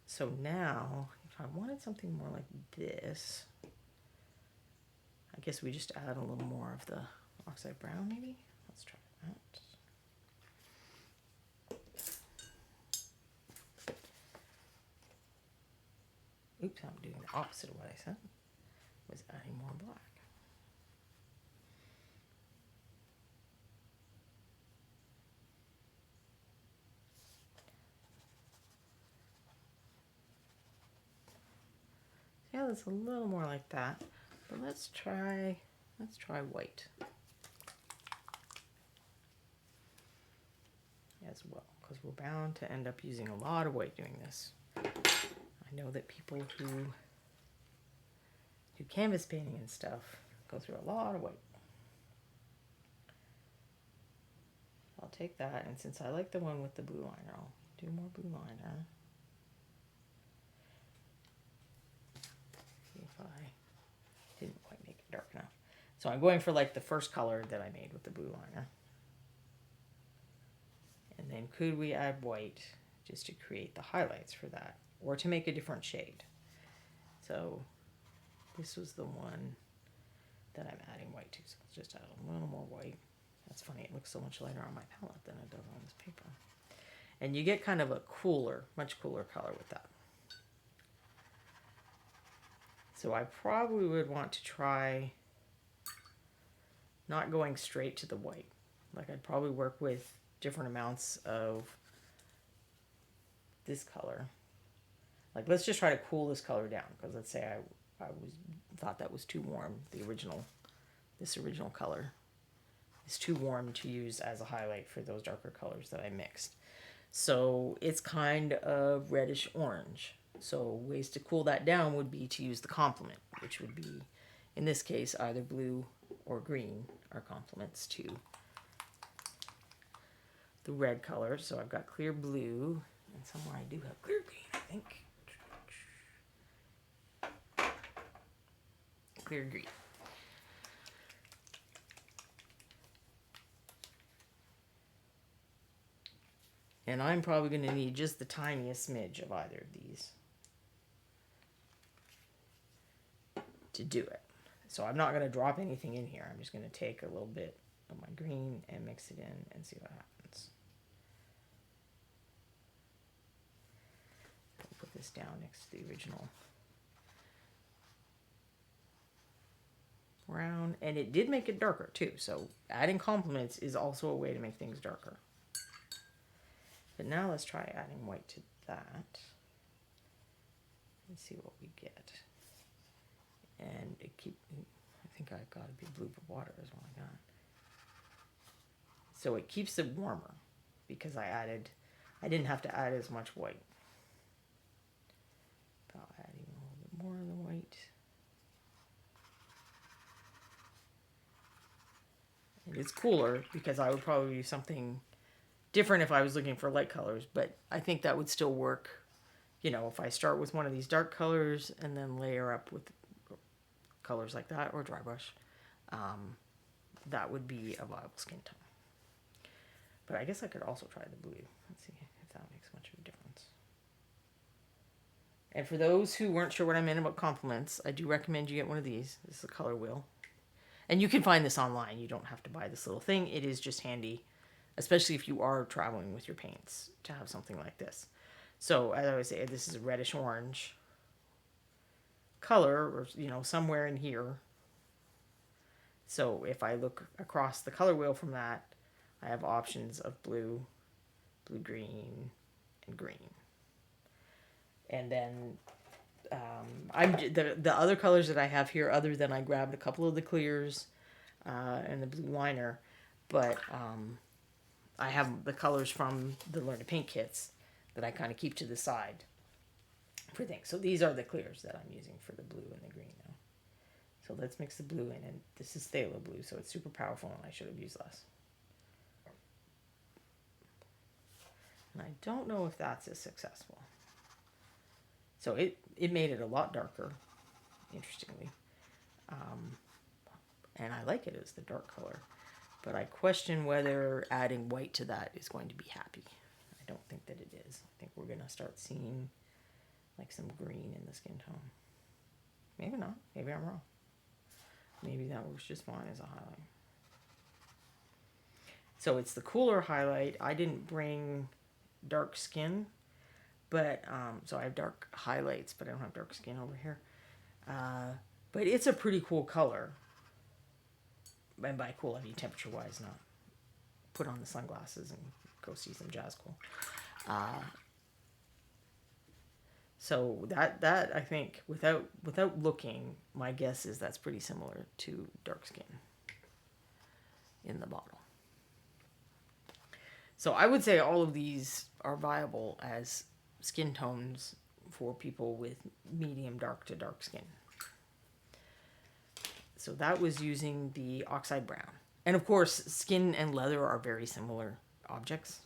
So now, if I wanted something more like this, I guess we just add a little more of the oxide brown, maybe? Let's try that. Oops, I'm doing the opposite of what I said. Was adding more black. Yeah, that's a little more like that. But let's try white as well, because we're bound to end up using a lot of white doing this. I know that people who do canvas painting and stuff go through a lot of white. I'll take that, and since I like the one with the blue liner, I'll do more blue liner. See if I didn't quite make it dark enough. So I'm going for like the first color that I made with the blue liner. And then could we add white just to create the highlights for that, or to make a different shade? So this was the one that I'm adding white to, so let's just add a little more white. That's funny, it looks so much lighter on my palette than it does on this paper. And you get kind of a cooler, much cooler color with that. So I probably would want to try not going straight to the white. Like I'd probably work with different amounts of this color. Like let's just try to cool this color down, because let's say I thought that was too warm. This original color is too warm to use as a highlight for those darker colors that I mixed. So it's kind of reddish orange. So ways to cool that down would be to use the complement, which would be, in this case, either blue or green are complements to the red color. So I've got clear blue, and somewhere I do have clear green, I think. Clear green. And I'm probably going to need just the tiniest smidge of either of these to do it. So I'm not going to drop anything in here. I'm just going to take a little bit of my green and mix it in and see what happens. I'll put this down next to the original brown. And it did make it darker too. So adding complements is also a way to make things darker. But now let's try adding white to that and see what we get. And I think I got a big bloop of water is what I got. So it keeps it warmer because I didn't have to add as much white. But I'll add even a little bit more of the white. And it's cooler because I would probably do something different if I was looking for light colors, but I think that would still work. You know, if I start with one of these dark colors and then layer up with colors like that or dry brush, that would be a viable skin tone. But I guess I could also try the blue. Let's see if that makes much of a difference. And for those who weren't sure what I meant about complements, I do recommend you get one of these. This is a color wheel. And you can find this online. You don't have to buy this little thing. It is just handy, especially if you are traveling with your paints, to have something like this. So as I always say, this is a reddish orange color, or you know, somewhere in here. So if I look across the color wheel from that, I have options of blue, blue-green, and green. And then the other colors that I have here, other than I grabbed a couple of the clears and the blue liner, but I have the colors from the Learn to Paint kits that I kind of keep to the side for things. So these are the clears that I'm using for the blue and the green now. So let's mix the blue in, and this is phthalo blue, so it's super powerful, and I should have used less. And I don't know if that's as successful. So it made it a lot darker, interestingly. And I like it as the dark color. But I question whether adding white to that is going to be happy. I don't think that it is. I think we're going to start seeing like some green in the skin tone. Maybe not. Maybe I'm wrong. Maybe that works just fine as a highlight. So it's the cooler highlight. I didn't bring dark skin, but so I have dark highlights, but I don't have dark skin over here. But it's a pretty cool color. And by cool, I mean temperature-wise, not put on the sunglasses and go see some jazz cool. So that I think, without looking, my guess is that's pretty similar to dark skin in the bottle. So I would say all of these are viable as skin tones for people with medium dark to dark skin. So that was using the Oxide Brown. And of course, skin and leather are very similar objects.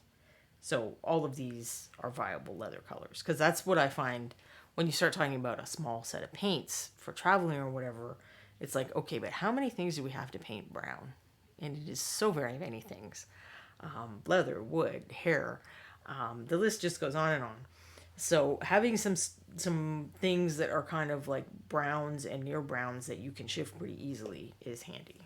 So all of these are viable leather colors. Because that's what I find when you start talking about a small set of paints for traveling or whatever. It's like, okay, but how many things do we have to paint brown? And it is so very many things. Leather, wood, hair. The list just goes on and on. So having some things that are kind of like browns and near browns that you can shift pretty easily is handy.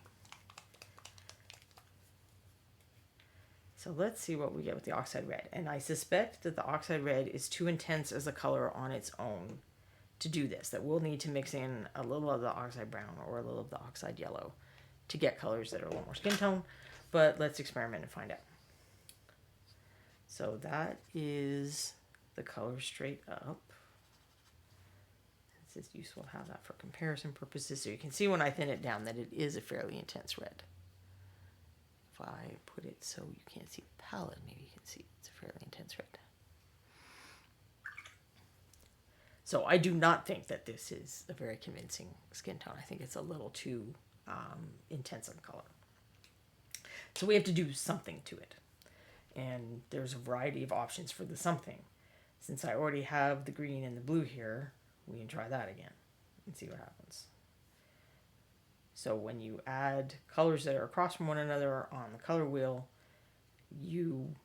So let's see what we get with the Oxide Red. And I suspect that the Oxide Red is too intense as a color on its own to do this. That we'll need to mix in a little of the Oxide Brown or a little of the Oxide Yellow to get colors that are a little more skin tone. But let's experiment and find out. So that is the color straight up. It's just useful to have that for comparison purposes. So you can see when I thin it down that it is a fairly intense red. If I put it so you can't see the palette, maybe you can see it's a fairly intense red. So I do not think that this is a very convincing skin tone. I think it's a little too intense in color. So we have to do something to it. And there's a variety of options for the something. Since I already have the green and the blue here, we can try that again and see what happens. So when you add colors that are across from one another on the color wheel, you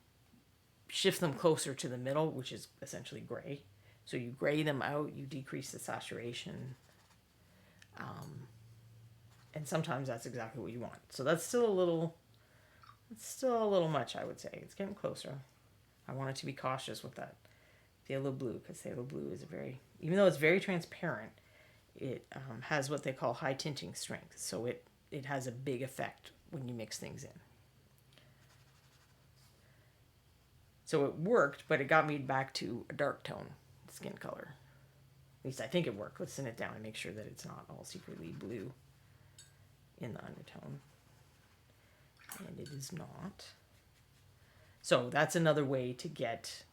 shift them closer to the middle, which is essentially gray. So you gray them out, you decrease the saturation. And sometimes that's exactly what you want. So that's still a little much, I would say. It's getting closer. I wanted to be cautious with that phthalo blue, because phthalo blue is even though it's very transparent, it has what they call high tinting strength. So it has a big effect when you mix things in. So it worked, but it got me back to a dark tone skin color. At least I think it worked. Let's thin it down and make sure that it's not all secretly blue in the undertone. And it is not. So that's another way to get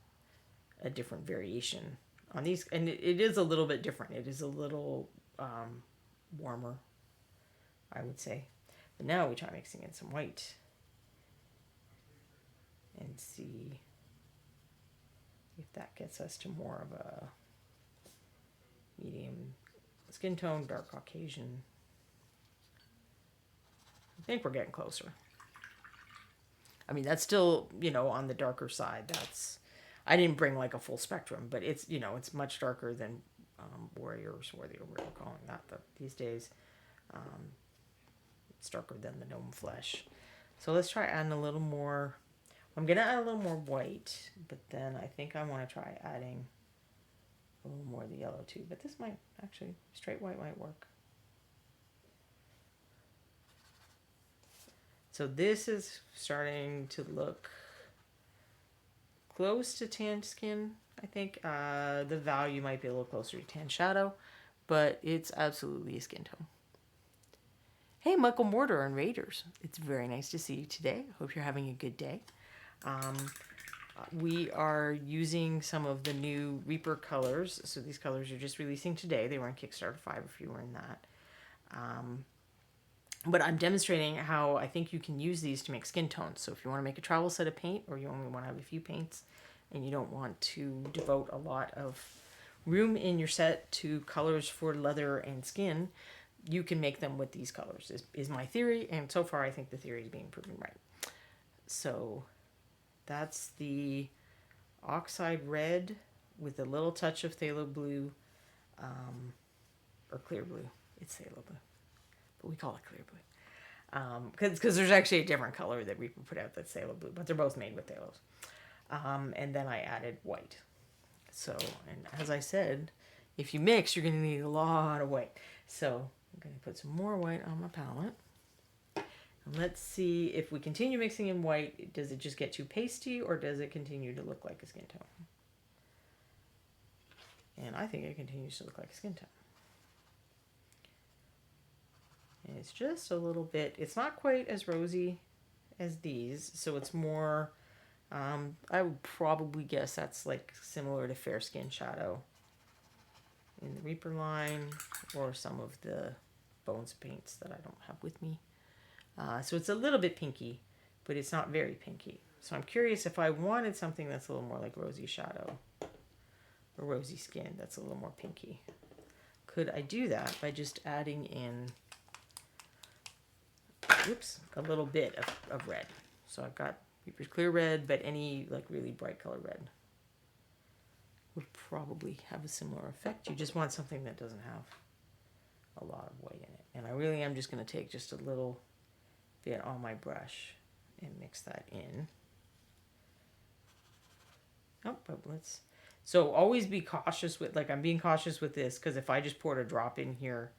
a different variation on these. And it is a little bit different. It is a little warmer, I would say. But now we try mixing in some white and see if that gets us to more of a medium skin tone, dark Caucasian. I think we're getting closer. I mean, that's still, on the darker side. I didn't bring like a full spectrum, but it's, it's much darker than Warriors, or whatever we're calling that these days. It's darker than the gnome flesh. So let's try adding a little more. I'm going to add a little more white, but then I think I want to try adding a little more of the yellow too. But this might actually, straight white might work. So this is starting to look close to tanned skin, I think. The value might be a little closer to tan shadow, but it's absolutely a skin tone. Hey, Michael Mortar and Raiders. It's very nice to see you today. Hope you're having a good day. We are using some of the new Reaper colors. So these colors are just releasing today. They were in Kickstarter 5 if you were in that. But I'm demonstrating how I think you can use these to make skin tones. So if you want to make a travel set of paint, or you only want to have a few paints, and you don't want to devote a lot of room in your set to colors for leather and skin, you can make them with these colors, is my theory. And so far, I think the theory is being proven right. So that's the Oxide Red with a little touch of phthalo blue, or clear blue. It's phthalo blue, but we call it clear blue. Because there's actually a different color that Reaper put out that's phthalo blue, but they're both made with phthalos. And then I added white. So, and as I said, if you mix, you're going to need a lot of white. So I'm going to put some more white on my palette. And let's see if we continue mixing in white, does it just get too pasty or does it continue to look like a skin tone? And I think it continues to look like a skin tone. And it's just a little bit, it's not quite as rosy as these, so it's more, I would probably guess that's like similar to Fair Skin Shadow in the Reaper line, or some of the Bones paints that I don't have with me. So it's a little bit pinky, but it's not very pinky. So I'm curious if I wanted something that's a little more like Rosy Shadow, or Rosy Skin that's a little more pinky. Could I do that by just adding in, a little bit of red? So I've got Reaper's Clear Red, but any like really bright color red would probably have a similar effect. You just want something that doesn't have a lot of white in it. And I really am just going to take just a little bit on my brush and mix that in. Oh, but let's... So always be cautious with, like I'm being cautious with this, because if I just poured a drop in here,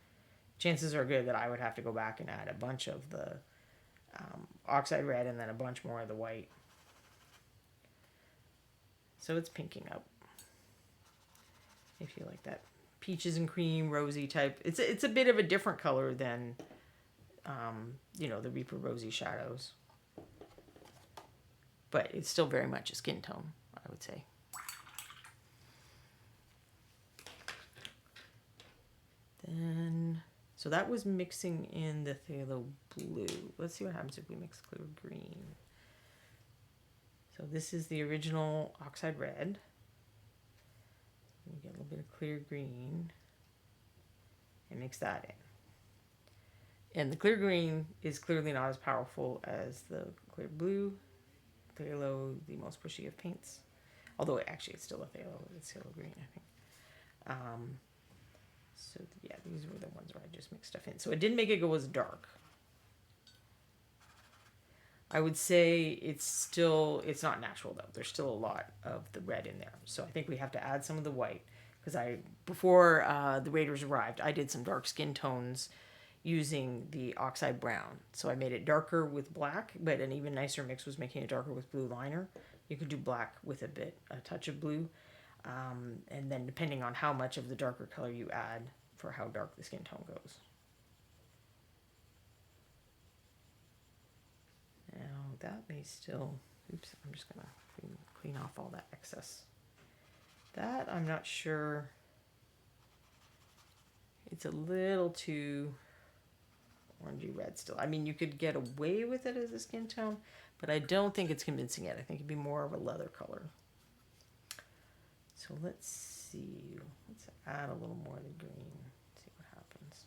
chances are good that I would have to go back and add a bunch of the Oxide Red and then a bunch more of the white. So it's pinking up. If you like that peaches and cream, rosy type. It's a bit of a different color than, you know, the Reaper Rosy Shadows. But it's still very much a skin tone, I would say. Then, so that was mixing in the phthalo blue. Let's see what happens if we mix clear green. So this is the original Oxide Red. We get a little bit of clear green and mix that in. And the clear green is clearly not as powerful as the clear blue. Phthalo, the most pushy of paints. Although actually it's still a phthalo. It's phthalo green, I think. So yeah, these were the ones where I just mixed stuff in. So it didn't make it go as dark. I would say it's not natural though. There's still a lot of the red in there. So I think we have to add some of the white, because before the Raiders arrived, I did some dark skin tones using the Oxide Brown. So I made it darker with black, but an even nicer mix was making it darker with blue liner. You could do black with a touch of blue. And then depending on how much of the darker color you add for how dark the skin tone goes. Now that may still, oops, I'm just gonna clean off all that excess. That I'm not sure, it's a little too orangey red still. I mean, you could get away with it as a skin tone, but I don't think it's convincing yet. I think it'd be more of a leather color. So let's see, let's add a little more of the green, see what happens.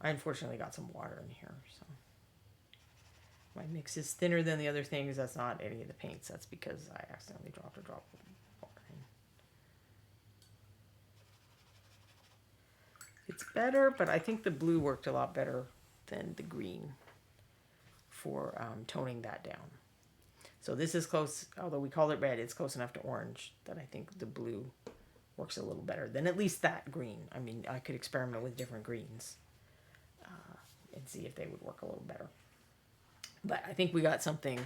I unfortunately got some water in here, so. My mix is thinner than the other things. That's not any of the paints. That's because I accidentally dropped a drop of water in. It's better, but I think the blue worked a lot better than the green for toning that down. So this is close, although we call it red, it's close enough to orange that I think the blue works a little better than at least that green. I mean, I could experiment with different greens and see if they would work a little better. But I think we got something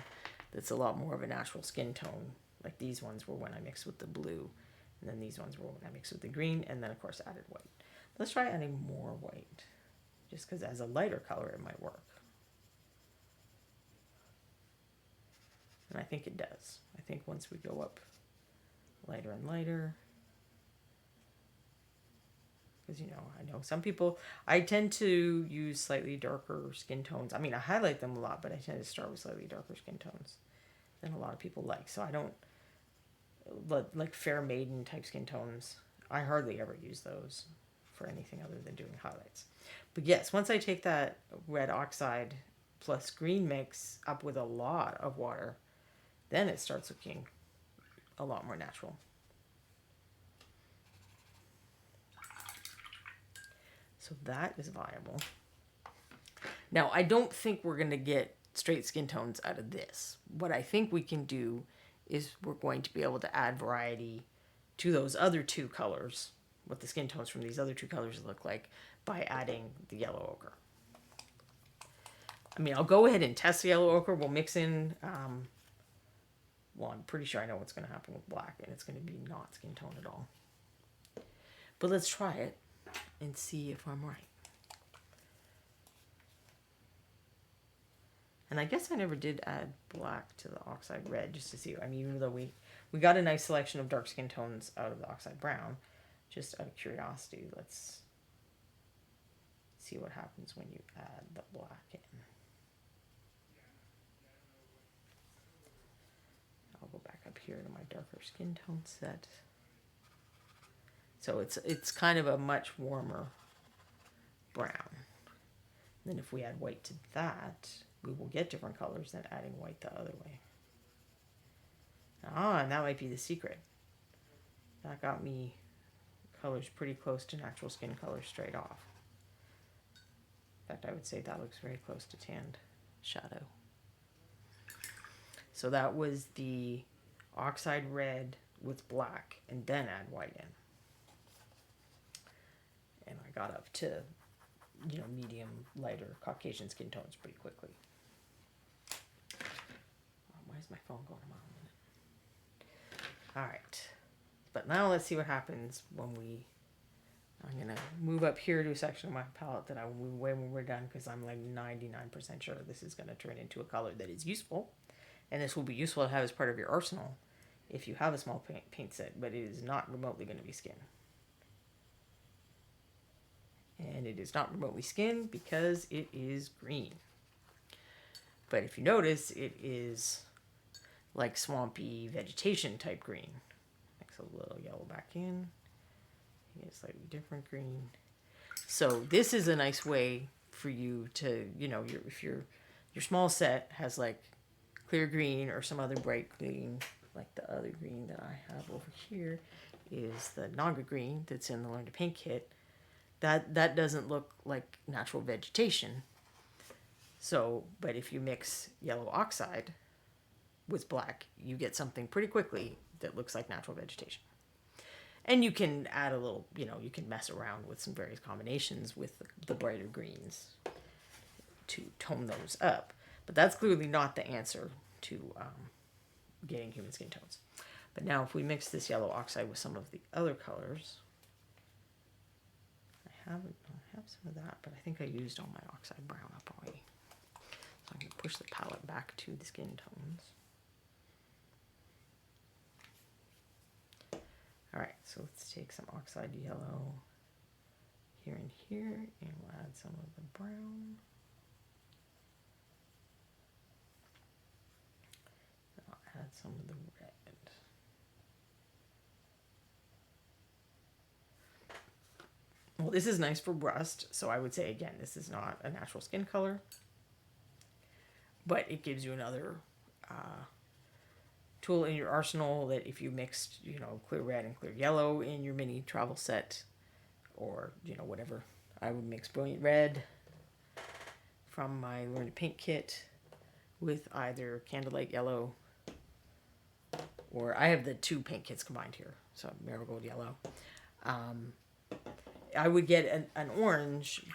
that's a lot more of a natural skin tone. Like these ones were when I mixed with the blue. And then these ones were when I mixed with the green. And then, of course, added white. Let's try adding more white. Just because as a lighter color, it might work. And I think it does. I think once we go up lighter and lighter. Because, you know, I know some people, I tend to use slightly darker skin tones. I mean, I highlight them a lot, but I tend to start with slightly darker skin tones than a lot of people like. So I don't, like Fair Maiden type skin tones, I hardly ever use those for anything other than doing highlights. But yes, once I take that red oxide plus green mix up with a lot of water, then it starts looking a lot more natural. So that is viable. Now, I don't think we're going to get straight skin tones out of this. What I think we can do is we're going to be able to add variety to those other two colors, what the skin tones from these other two colors look like, by adding the yellow ochre. I mean, I'll go ahead and test the yellow ochre. We'll mix in, well, I'm pretty sure I know what's going to happen with black, and it's going to be not skin tone at all. But let's try it and see if I'm right. And I guess I never did add black to the Oxide Red just to see. I mean, even though we got a nice selection of dark skin tones out of the Oxide Brown, just out of curiosity, let's see what happens when you add the black in. I'll go back up here to my darker skin tone set. So it's kind of a much warmer brown. Then if we add white to that, we will get different colors than adding white the other way. Ah, and that might be the secret. That got me colors pretty close to natural skin color straight off. In fact, I would say that looks very close to tanned shadow. So that was the Oxide Red with black, and then add white in. And I got up to, you know, medium, lighter Caucasian skin tones pretty quickly. Why is my phone going a mile a minute? All right. But now let's see what happens when I'm going to move up here to a section of my palette that I will move away when we're done, because I'm like 99% sure this is going to turn into a color that is useful. And this will be useful to have as part of your arsenal if you have a small paint set, but it is not remotely going to be skin. And it is not remotely skin because it is green. But if you notice, it is like swampy vegetation type green. Mix a little yellow back in. Get a slightly different green. So this is a nice way for you to, you know, if your small set has like clear green or some other bright green, like the other green that I have over here is the Naga Green that's in the Learn to Paint kit. That doesn't look like natural vegetation. So, but if you mix yellow oxide with black, you get something pretty quickly that looks like natural vegetation. And you can add a little, you know, you can mess around with some various combinations with the brighter greens to tone those up. But that's clearly not the answer to getting human skin tones. But now if we mix this yellow oxide with some of the other colors, I have some of that, but I think I used all my oxide brown up already. So I'm going to push the palette back to the skin tones. Alright, so let's take some oxide yellow here and here, and we'll add some of the brown. And I'll add some of the red. Well, this is nice for rust, so I would say, again, this is not a natural skin color, but it gives you another tool in your arsenal that if you mixed, you know, clear red and clear yellow in your mini travel set, or, you know, whatever. I would mix Brilliant Red from my Learn to Paint kit with either Candlelight Yellow, or I have the two paint kits combined here, so Marigold Yellow. I would get an orange,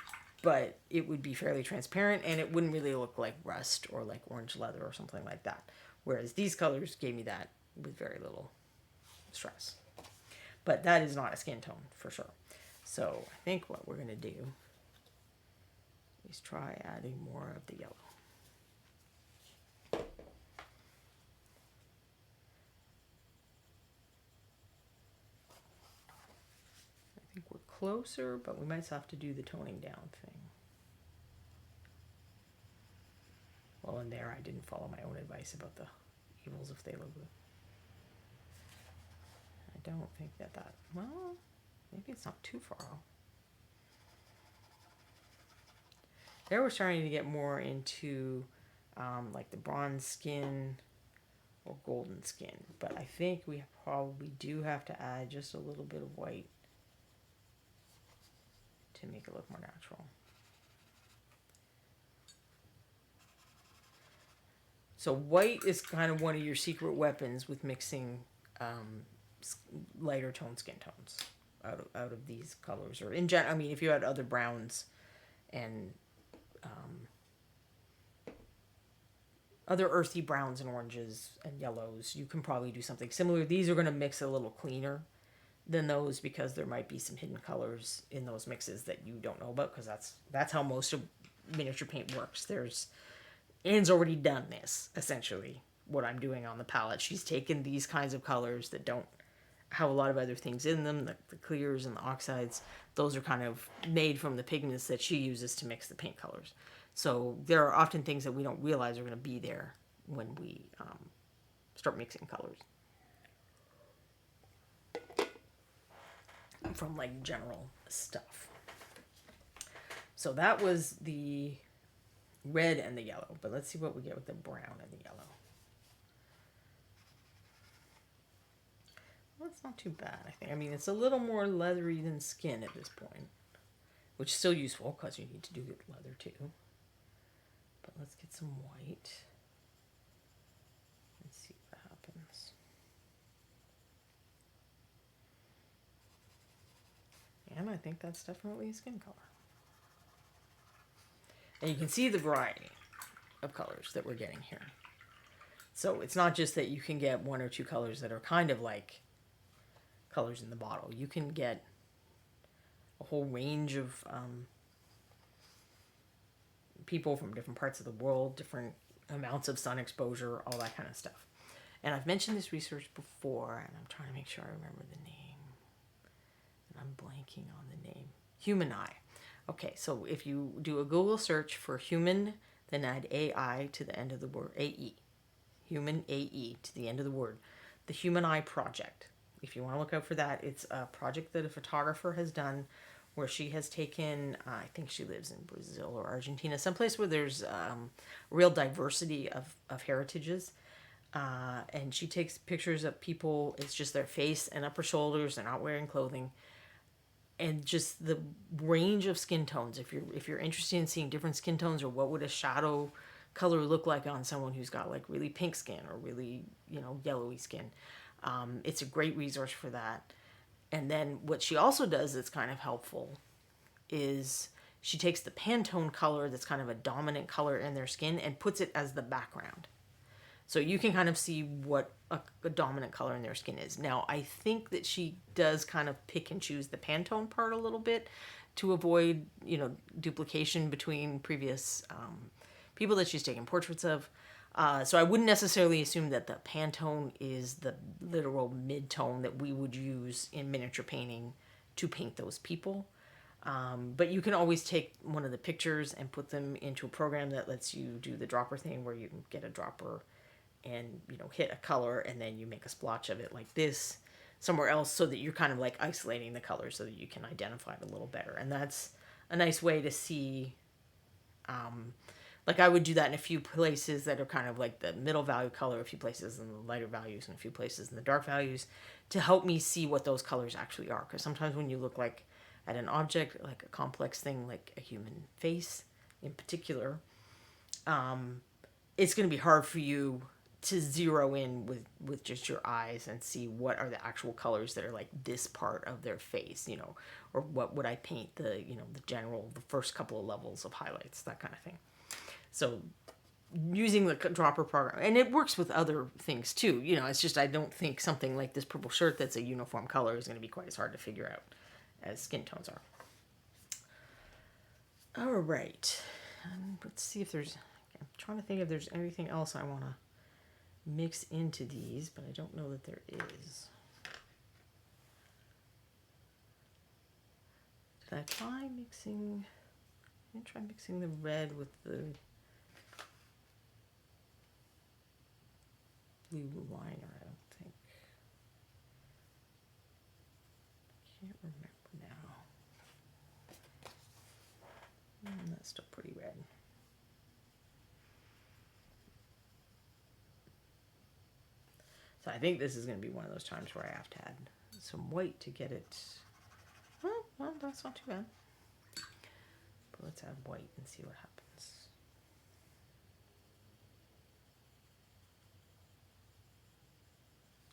but it would be fairly transparent, and it wouldn't really look like rust or like orange leather or something like that. Whereas these colors gave me that with very little stress. But that is not a skin tone, for sure. So I think what we're going to do is try adding more of the yellow. I think we're closer, but we might have to do the toning down thing. Well, in there, I didn't follow my own advice about the evils of Thalabu. I don't think that, well, maybe it's not too far off. There we're starting to get more into like the bronze skin or golden skin. But I think we probably do have to add just a little bit of white to make it look more natural. So white is kind of one of your secret weapons with mixing lighter tone skin tones out of these colors. Or in general, I mean, if you had other browns and other earthy browns and oranges and yellows, you can probably do something similar. These are going to mix a little cleaner than those because there might be some hidden colors in those mixes that you don't know about, because that's how most of miniature paint works. Anne's already done this, essentially, what I'm doing on the palette. She's taken these kinds of colors that don't have a lot of other things in them, the clears and the oxides. Those are kind of made from the pigments that she uses to mix the paint colors. So there are often things that we don't realize are going to be there when we start mixing colors from like general stuff. So that was the red and the yellow, but let's see what we get with the brown and the yellow. Well, it's not too bad, I think. I mean, it's a little more leathery than skin at this point, which is still useful because you need to do leather too. But let's get some white and see what happens. And I think that's definitely a skin color. And you can see the variety of colors that we're getting here. So it's not just that you can get one or two colors that are kind of like colors in the bottle. You can get a whole range of people from different parts of the world, different amounts of sun exposure, all that kind of stuff. And I've mentioned this research before, and I'm trying to make sure I remember the name. And I'm blanking on the name. Human eye. Okay, so if you do a Google search for human, then add AI to the end of the word, AE. Human AE to the end of the word. The Human Eye Project. If you want to look out for that, it's a project that a photographer has done where she has taken, I think she lives in Brazil or Argentina, someplace where there's real diversity of heritages. And she takes pictures of people, it's just their face and upper shoulders, they're not wearing clothing. And just the range of skin tones. If you're interested in seeing different skin tones, or what would a shadow color look like on someone who's got like really pink skin or really, yellowy skin, it's a great resource for that. And then what she also does that's kind of helpful is she takes the Pantone color that's kind of a dominant color in their skin and puts it as the background. So you can kind of see what a dominant color in their skin is. Now, I think that she does kind of pick and choose the Pantone part a little bit to avoid, duplication between previous people that she's taken portraits of. So I wouldn't necessarily assume that the Pantone is the literal mid-tone that we would use in miniature painting to paint those people. But you can always take one of the pictures and put them into a program that lets you do the dropper thing, where you can get a dropper and hit a color, and then you make a splotch of it like this somewhere else, so that you're kind of like isolating the colors so that you can identify it a little better. And that's a nice way to see, like I would do that in a few places that are kind of like the middle value color, a few places in the lighter values, and a few places in the dark values, to help me see what those colors actually are. Because sometimes when you look like at an object, like a complex thing like a human face in particular, it's going to be hard for you to zero in with just your eyes and see what are the actual colors that are like this part of their face, or what would I paint the first couple of levels of highlights, that kind of thing. So using the dropper program, and it works with other things too, it's just, I don't think something like this purple shirt that's a uniform color is going to be quite as hard to figure out as skin tones are. All right. Let's see if there's, I'm trying to think if there's anything else I want to mix into these, but I don't know that there is. Did I try mixing? I didn't try mixing the red with the blue liner, I don't think. I can't remember now. I'm not That's still pretty red. So I think this is going to be one of those times where I have to add some white to get it. Well, that's not too bad. But let's add white and see what happens.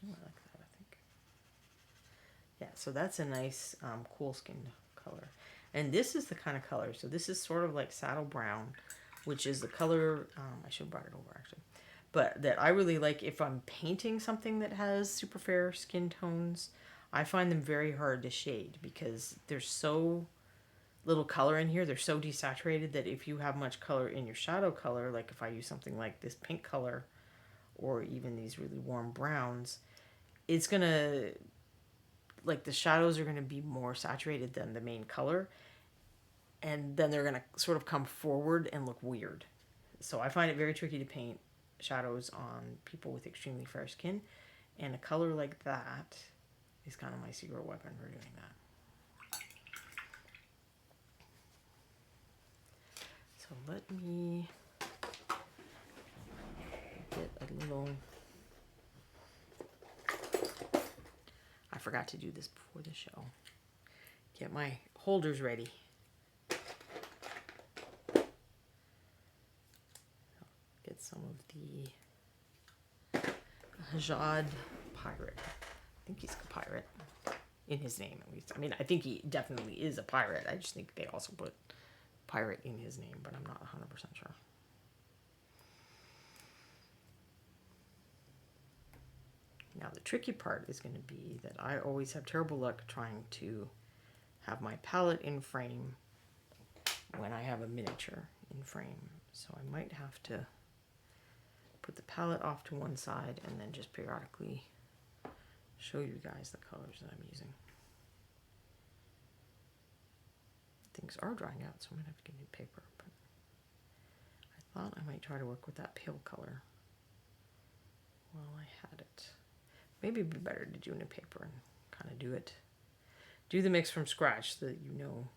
Oh, I like that, I think. Yeah, so that's a nice cool skinned color. And this is the kind of color. So this is sort of like saddle brown, which is the color, I should have brought it over actually. But that I really like if I'm painting something that has super fair skin tones. I find them very hard to shade because there's so little color in here. They're so desaturated that if you have much color in your shadow color, like if I use something like this pink color or even these really warm browns, it's going to, like the shadows are going to be more saturated than the main color. And then they're going to sort of come forward and look weird. So I find it very tricky to paint shadows on people with extremely fair skin. And a color like that is kind of my secret weapon for doing that. So let me get a little... I forgot to do this before the show. Get my holders ready. Get some of the Jad pirate. I think he's a pirate in his name at least. I mean, I think he definitely is a pirate. I just think they also put pirate in his name, but I'm not 100% sure. Now the tricky part is going to be that I always have terrible luck trying to have my palette in frame when I have a miniature in frame. So I might have to put the palette off to one side and then just periodically show you guys the colors that I'm using. Things are drying out, so I'm going to have to get new paper. But I thought I might try to work with that pale color while I had it. Maybe it'd be better to do new paper and kind of do the mix from scratch so that you know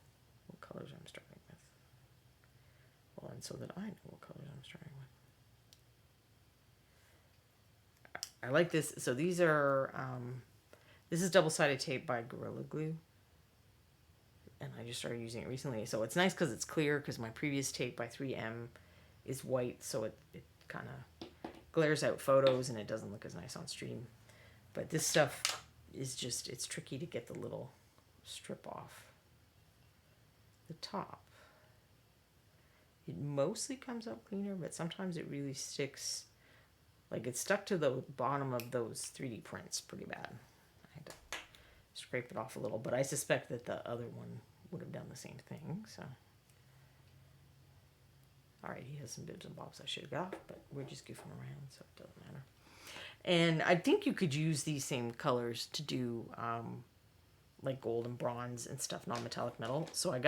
what colors I'm starting with. Well, and so that I know what colors I'm starting with. I like this. So these are, this is double-sided tape by Gorilla Glue. And I just started using it recently. So it's nice because it's clear, because my previous tape by 3M is white. So it kind of glares out photos and it doesn't look as nice on stream. But this stuff is just, it's tricky to get the little strip off the top. It mostly comes out cleaner, but sometimes it really sticks. Like it's stuck to the bottom of those 3D prints pretty bad. I had to scrape it off a little, but I suspect that the other one would have done the same thing. So, all right, he has some bibs and bobs I should have got off, but we're just goofing around, so it doesn't matter. And I think you could use these same colors to do like gold and bronze and stuff, non-metallic metal. So I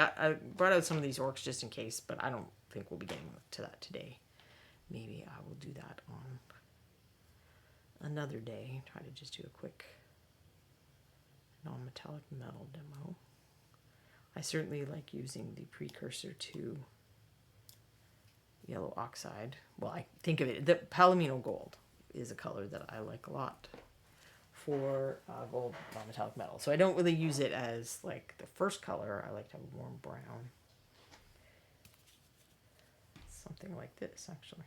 brought out some of these orcs just in case, but I don't think we'll be getting to that today. Maybe I will do that on another day. Try to just do a quick non-metallic metal demo. I certainly like using the precursor to yellow oxide. Well, I think of it, the Palomino gold is a color that I like a lot for gold non-metallic metal. So I don't really use it as like the first color. I like to have a warm brown. Something like this, actually.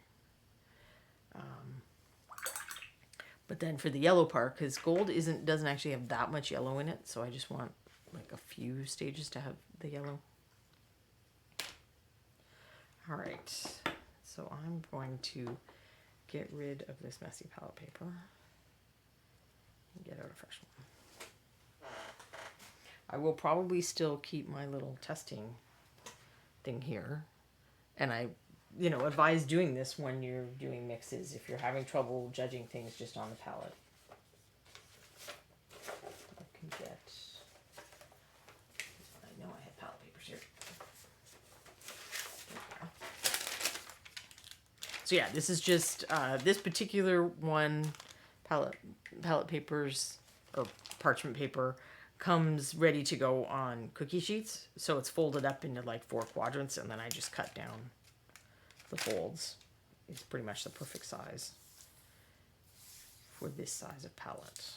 But then for the yellow part, because gold doesn't actually have that much yellow in it, so I just want like a few stages to have the yellow. All right, so I'm going to get rid of this messy palette paper and get out a fresh one. I will probably still keep my little testing thing here, and I advise doing this when you're doing mixes if you're having trouble judging things just on the palette. I know I had palette papers here. So yeah, this is just this particular one palette papers or parchment paper comes ready to go on cookie sheets. So it's folded up into like 4 quadrants, and then I just cut down the folds. It's pretty much the perfect size for this size of palette.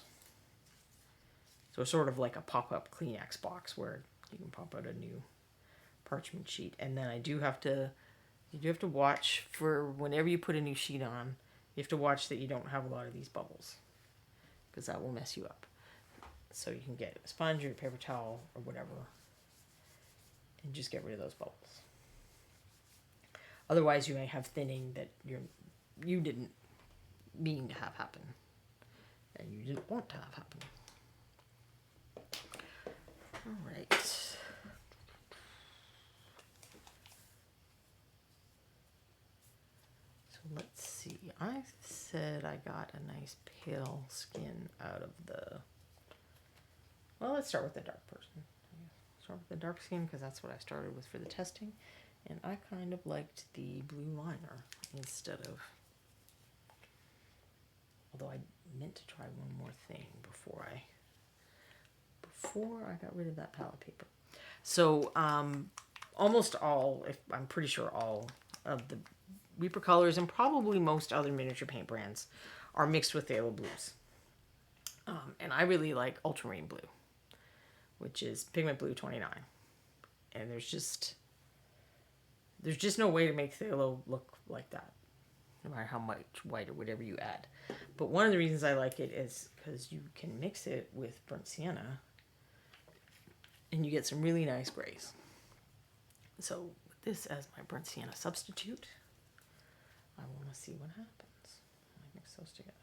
So it's sort of like a pop-up Kleenex box where you can pop out a new parchment sheet. And then you have to watch for whenever you put a new sheet on, you have to watch that you don't have a lot of these bubbles, because that will mess you up. So you can get a sponge or a paper towel or whatever and just get rid of those bubbles. Otherwise you may have thinning that you didn't mean to have happen and you didn't want to have happen. All right. So let's see. I said I got a nice pale skin out of the... Well, let's start with the dark person. Start with the dark skin because that's what I started with for the testing. And I kind of liked the blue liner instead of... Although I meant to try one more thing before I got rid of that palette paper. So almost all, I'm pretty sure all of the Reapercolors and probably most other miniature paint brands are mixed with phthalo blues. And I really like ultramarine blue, which is pigment blue 29. And there's just no way to make phthalo look like that, no matter how much white or whatever you add. But one of the reasons I like it is because you can mix it with burnt sienna and you get some really nice grays. So with this as my burnt sienna substitute, I want to see what happens when I mix those together.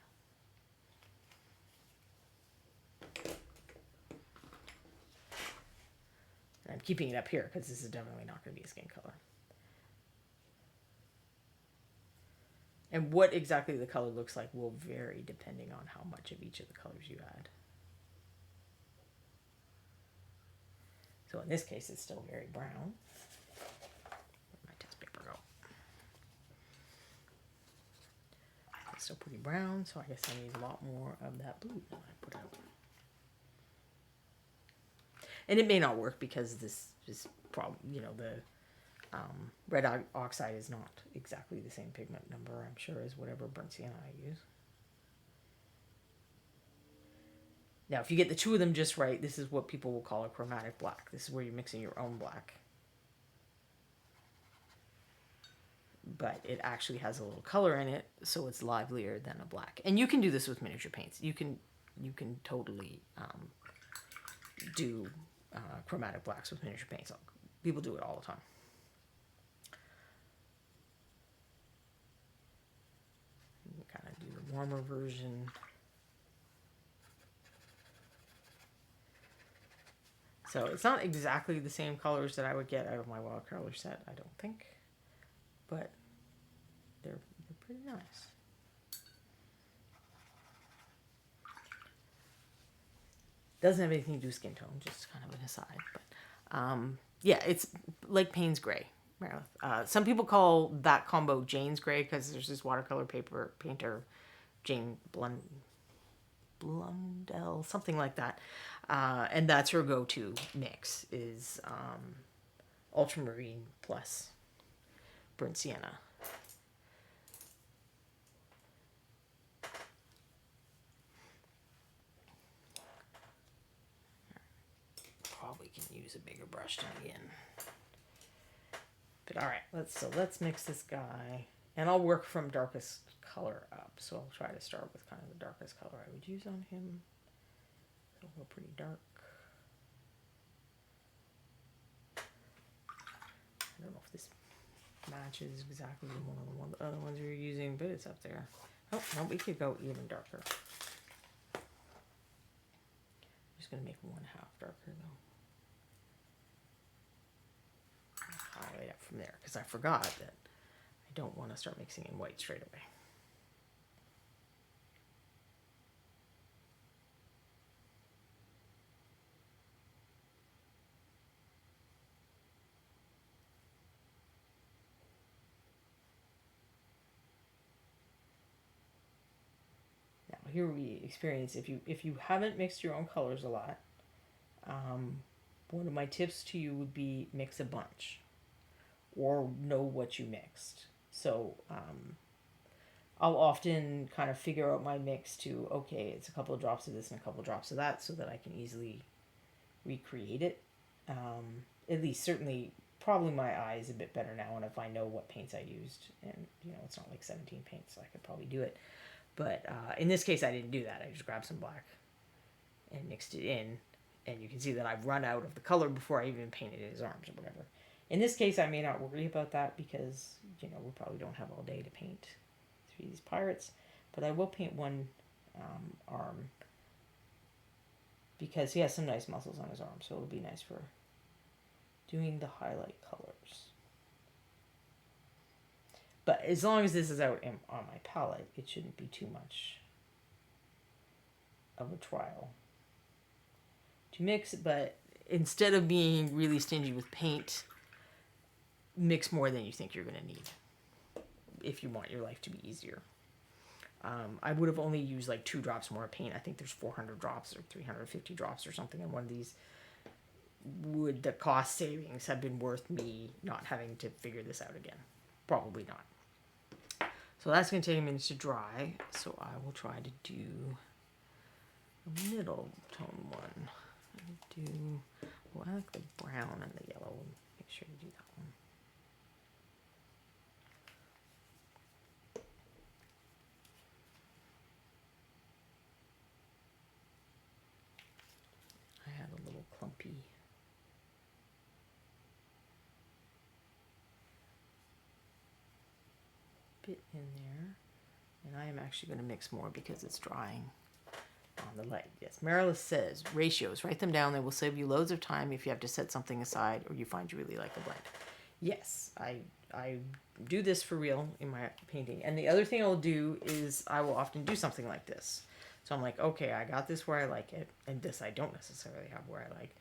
And I'm keeping it up here because this is definitely not going to be a skin color. And what exactly the color looks like will vary depending on how much of each of the colors you add. So in this case, it's still very brown. Where'd my test paper go? It's still pretty brown, so I guess I need a lot more of that blue than I put out. And it may not work because this is probably, the red oxide is not exactly the same pigment number, I'm sure, as whatever burnt sienna I use. Now, if you get the two of them just right, this is what people will call a chromatic black. This is where you're mixing your own black. But it actually has a little color in it, so it's livelier than a black. And you can do this with miniature paints. You can totally do chromatic blacks with miniature paints. People do it all the time. You kind of do the warmer version. So it's not exactly the same colors that I would get out of my watercolor set, I don't think. But they're pretty nice. Doesn't have anything to do with skin tone, just kind of an aside. But yeah, it's like Payne's Gray. Some people call that combo Jane's Gray because there's this watercolor painter, Jane Blundell, something like that. And that's her go-to mix is ultramarine plus burnt sienna. Probably can use a bigger brush to begin. But all right, let's mix this guy, and I'll work from darkest color up. So I'll try to start with kind of the darkest color I would use on him. It'll go pretty dark. I don't know if this matches exactly one of the other ones we were using, but it's up there. Oh, no, we could go even darker. I'm just going to make one half darker, though. Highlight up from there, because I forgot that I don't want to start mixing in white straight away. Here we experience, if you haven't mixed your own colors a lot, One of my tips to you would be mix a bunch or know what you mixed. So I'll often kind of figure out my mix to, okay, it's a couple of drops of this and a couple of drops of that so that I can easily recreate it. At least certainly probably my eye is a bit better now, and if I know what paints I used, and it's not like 17 paints, so I could probably do it. But in this case I didn't do that. I just grabbed some black and mixed it in, and you can see that I've run out of the color before I even painted his arms or whatever. In this case I may not worry about that because we probably don't have all day to paint these pirates, but I will paint one arm because he has some nice muscles on his arm, so it'll be nice for doing the highlight colors. But as long as this is out on my palette, it shouldn't be too much of a trial to mix. But instead of being really stingy with paint, mix more than you think you're going to need if you want your life to be easier. I would have only used like 2 drops more paint. I think there's 400 drops or 350 drops or something in one of these. Would the cost savings have been worth me not having to figure this out again? Probably not. So that's going to take a minute to dry. So I will try to do a middle tone one. I like the brown and the yellow. Make sure to do that one. I had a little clumpy bit in there, and I am actually going to mix more because it's drying on the light. Yes, Marilyn says ratios, write them down. They will save you loads of time if you have to set something aside or you find you really like a blend. Yes, I do this for real in my painting. And the other thing I'll do is I will often do something like this. So I'm like, okay, I got this where I like it, and this I don't necessarily have where I like.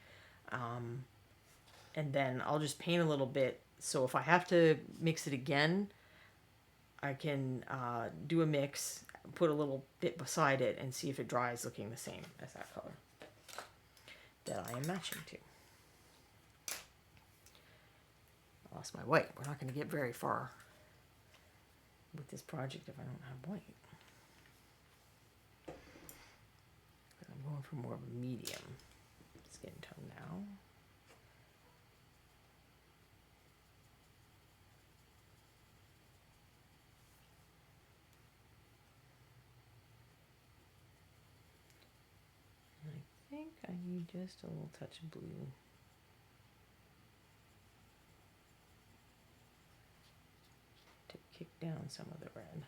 And then I'll just paint a little bit. So if I have to mix it again, I can do a mix, put a little bit beside it, and see if it dries looking the same as that color that I am matching to. I lost my white. We're not going to get very far with this project if I don't have white. I'm going for more of a medium skin tone now. I think I need just a little touch of blue. To kick down some of the red.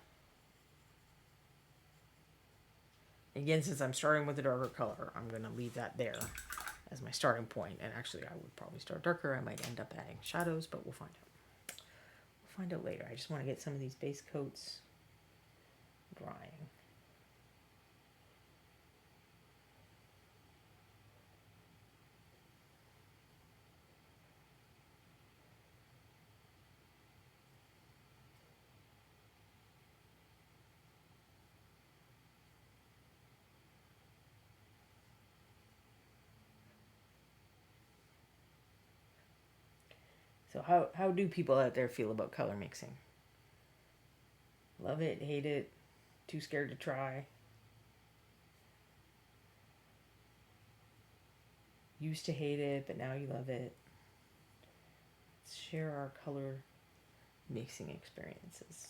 Again, since I'm starting with a darker color, I'm going to leave that there as my starting point. And actually, I would probably start darker. I might end up adding shadows, but we'll find out. We'll find out later. I just want to get some of these base coats drying. So how do people out there feel about color mixing? Love it, hate it, too scared to try? Used to hate it, but now you love it. Let's share our color mixing experiences.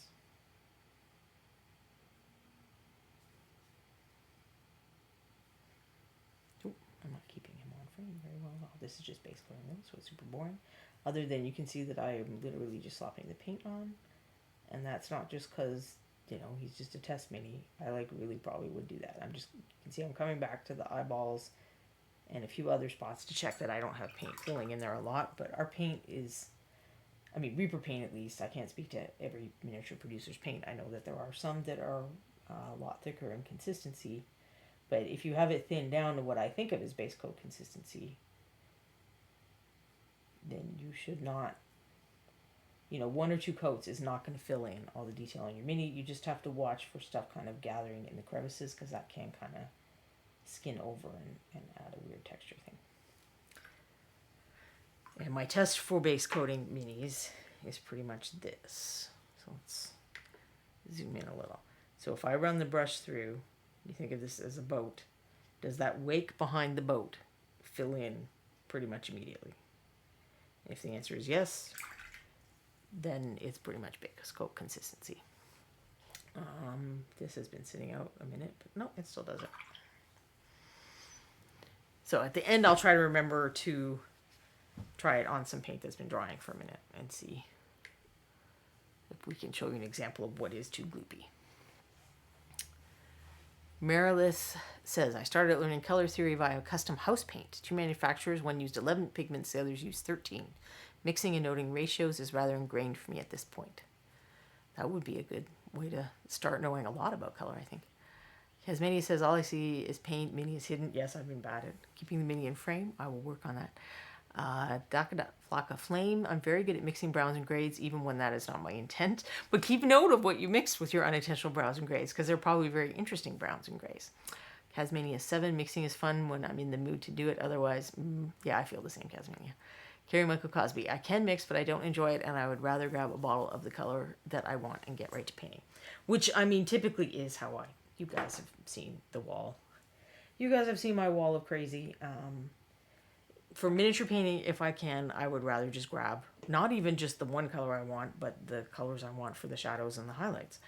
Oh, I'm not keeping him on frame very well. Oh, this is just base color now, so it's super boring. Other than you can see that I am literally just slopping the paint on. And that's not just because, he's just a test mini. I really probably would do that. You can see I'm coming back to the eyeballs and a few other spots to check that I don't have paint pooling in there a lot. But our paint is, Reaper paint at least. I can't speak to every miniature producer's paint. I know that there are some that are a lot thicker in consistency. But if you have it thinned down to what I think of as base coat consistency, then you should not, 1 or 2 coats is not going to fill in all the detail on your mini. You just have to watch for stuff kind of gathering in the crevices because that can kind of skin over and add a weird texture thing. And my test for base coating minis is pretty much this. So let's zoom in a little. So if I run the brush through, you think of this as a boat, does that wake behind the boat fill in pretty much immediately? If the answer is yes, then it's pretty much base coat consistency. This has been sitting out a minute, but no, it still doesn't. So at the end, I'll try to remember to try it on some paint that's been drying for a minute and see if we can show you an example of what is too gloopy. Merilith says, I started out learning color theory via custom house paint. 2 manufacturers, one used 11 pigments, the others used 13. Mixing and noting ratios is rather ingrained for me at this point. That would be a good way to start knowing a lot about color, I think. Tasmania says, all I see is paint, mini is hidden. Yes, I've been bad at keeping the mini in frame. I will work on that. Flocka Flame, I'm very good at mixing browns and grays, even when that is not my intent. But keep note of what you mixed with your unintentional browns and grays, because they're probably very interesting browns and grays. Tasmania 7, mixing is fun when I'm in the mood to do it. Otherwise, yeah, I feel the same, Tasmania. Carrie Michael Cosby, I can mix, but I don't enjoy it, and I would rather grab a bottle of the color that I want and get right to painting. Which, I mean, typically is how you guys have seen the wall. You guys have seen my wall of crazy. For miniature painting, if I can, I would rather just grab, not even just the one color I want, but the colors I want for the shadows and the highlights.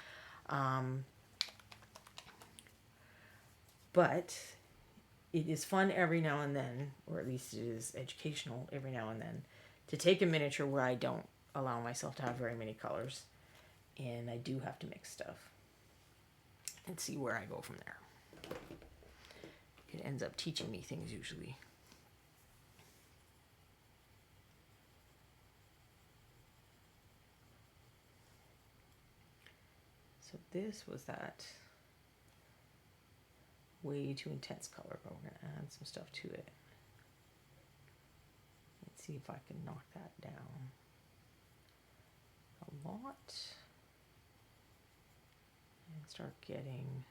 But it is fun every now and then, or at least it is educational every now and then, to take a miniature where I don't allow myself to have very many colors, and I do have to mix stuff, and see where I go from there. It ends up teaching me things usually. So this was that way too intense color, but we're going to add some stuff to it. Let's see if I can knock that down a lot and start getting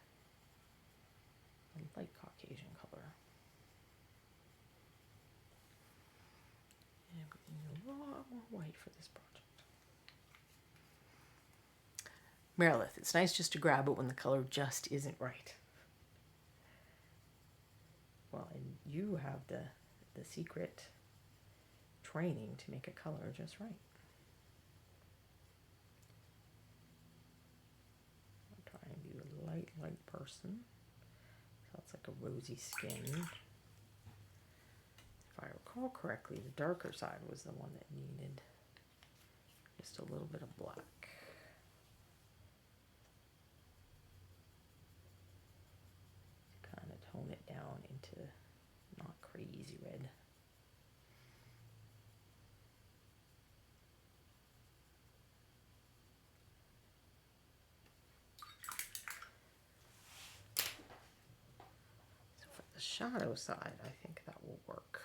a light Caucasian color. And we need a lot more white for this project. Merilith, it's nice just to grab it when the color just isn't right. Well, and you have the secret training to make a color just right. I'm trying to be a light person. So it's like a rosy skin. If I recall correctly, the darker side was the one that needed just a little bit of black. Kind of tone it down into not crazy red. So for the shadow side, I think that will work.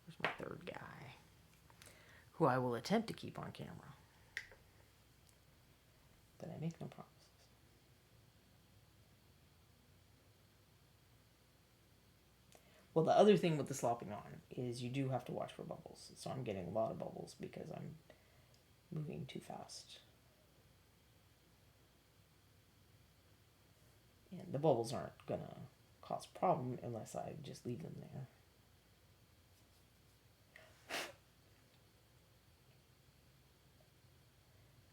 There's my third guy, who I will attempt to keep on camera. But I make no promises. Well, the other thing with the slopping on is you do have to watch for bubbles. So I'm getting a lot of bubbles because I'm moving too fast. And the bubbles aren't going to cause a problem unless I just leave them there.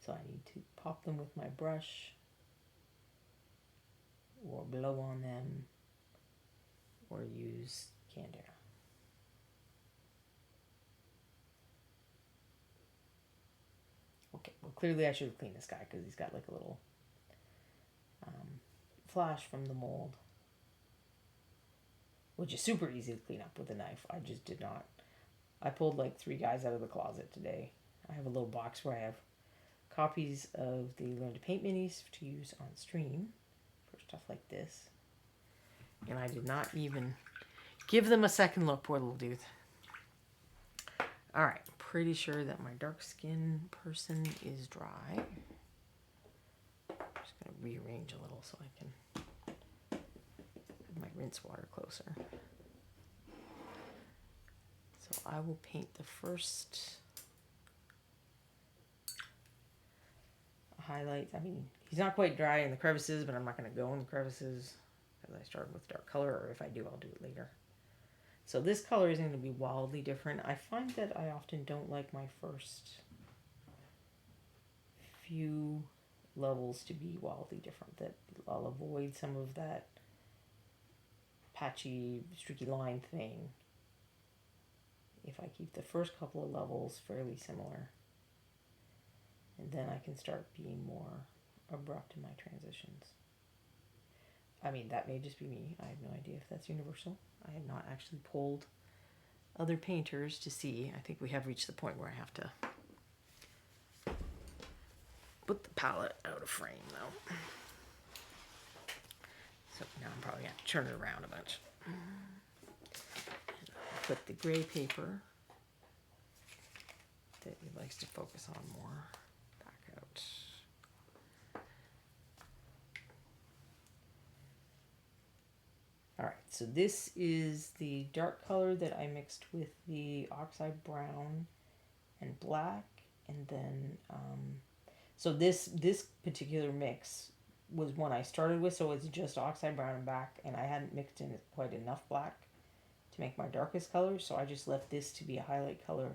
So I need to pop them with my brush or blow on them or use canned air. Okay, well clearly I should have cleaned this guy because he's got like a little flash from the mold, which is super easy to clean up with a knife. I just did not. I pulled like 3 guys out of the closet today. I have a little box where I have copies of the Learn to Paint minis to use on stream for stuff like this. And I did not even give them a second look, poor little dude. Alright, pretty sure that my dark skin person is dry. I'm just going to rearrange a little so I can have my rinse water closer. So I will paint the first highlight. I mean, he's not quite dry in the crevices, but I'm not going to go in the crevices because I started with dark color, or if I do, I'll do it later. So this color is going to be wildly different. I find that I often don't like my first few levels to be wildly different, that I'll avoid some of that patchy, streaky line thing if I keep the first couple of levels fairly similar. And then I can start being more abrupt in my transitions. I mean, that may just be me. I have no idea if that's universal. I have not actually polled other painters to see. I think we have reached the point where I have to put the palette out of frame, though. So now I'm probably going to turn it around a bunch. Put the gray paper that he likes to focus on more back out. All right, so this is the dark color that I mixed with the Oxide Brown and Black, and then so this particular mix was one I started with, so it's just Oxide Brown and Black, and I hadn't mixed in quite enough black to make my darkest color, so I just left this to be a highlight color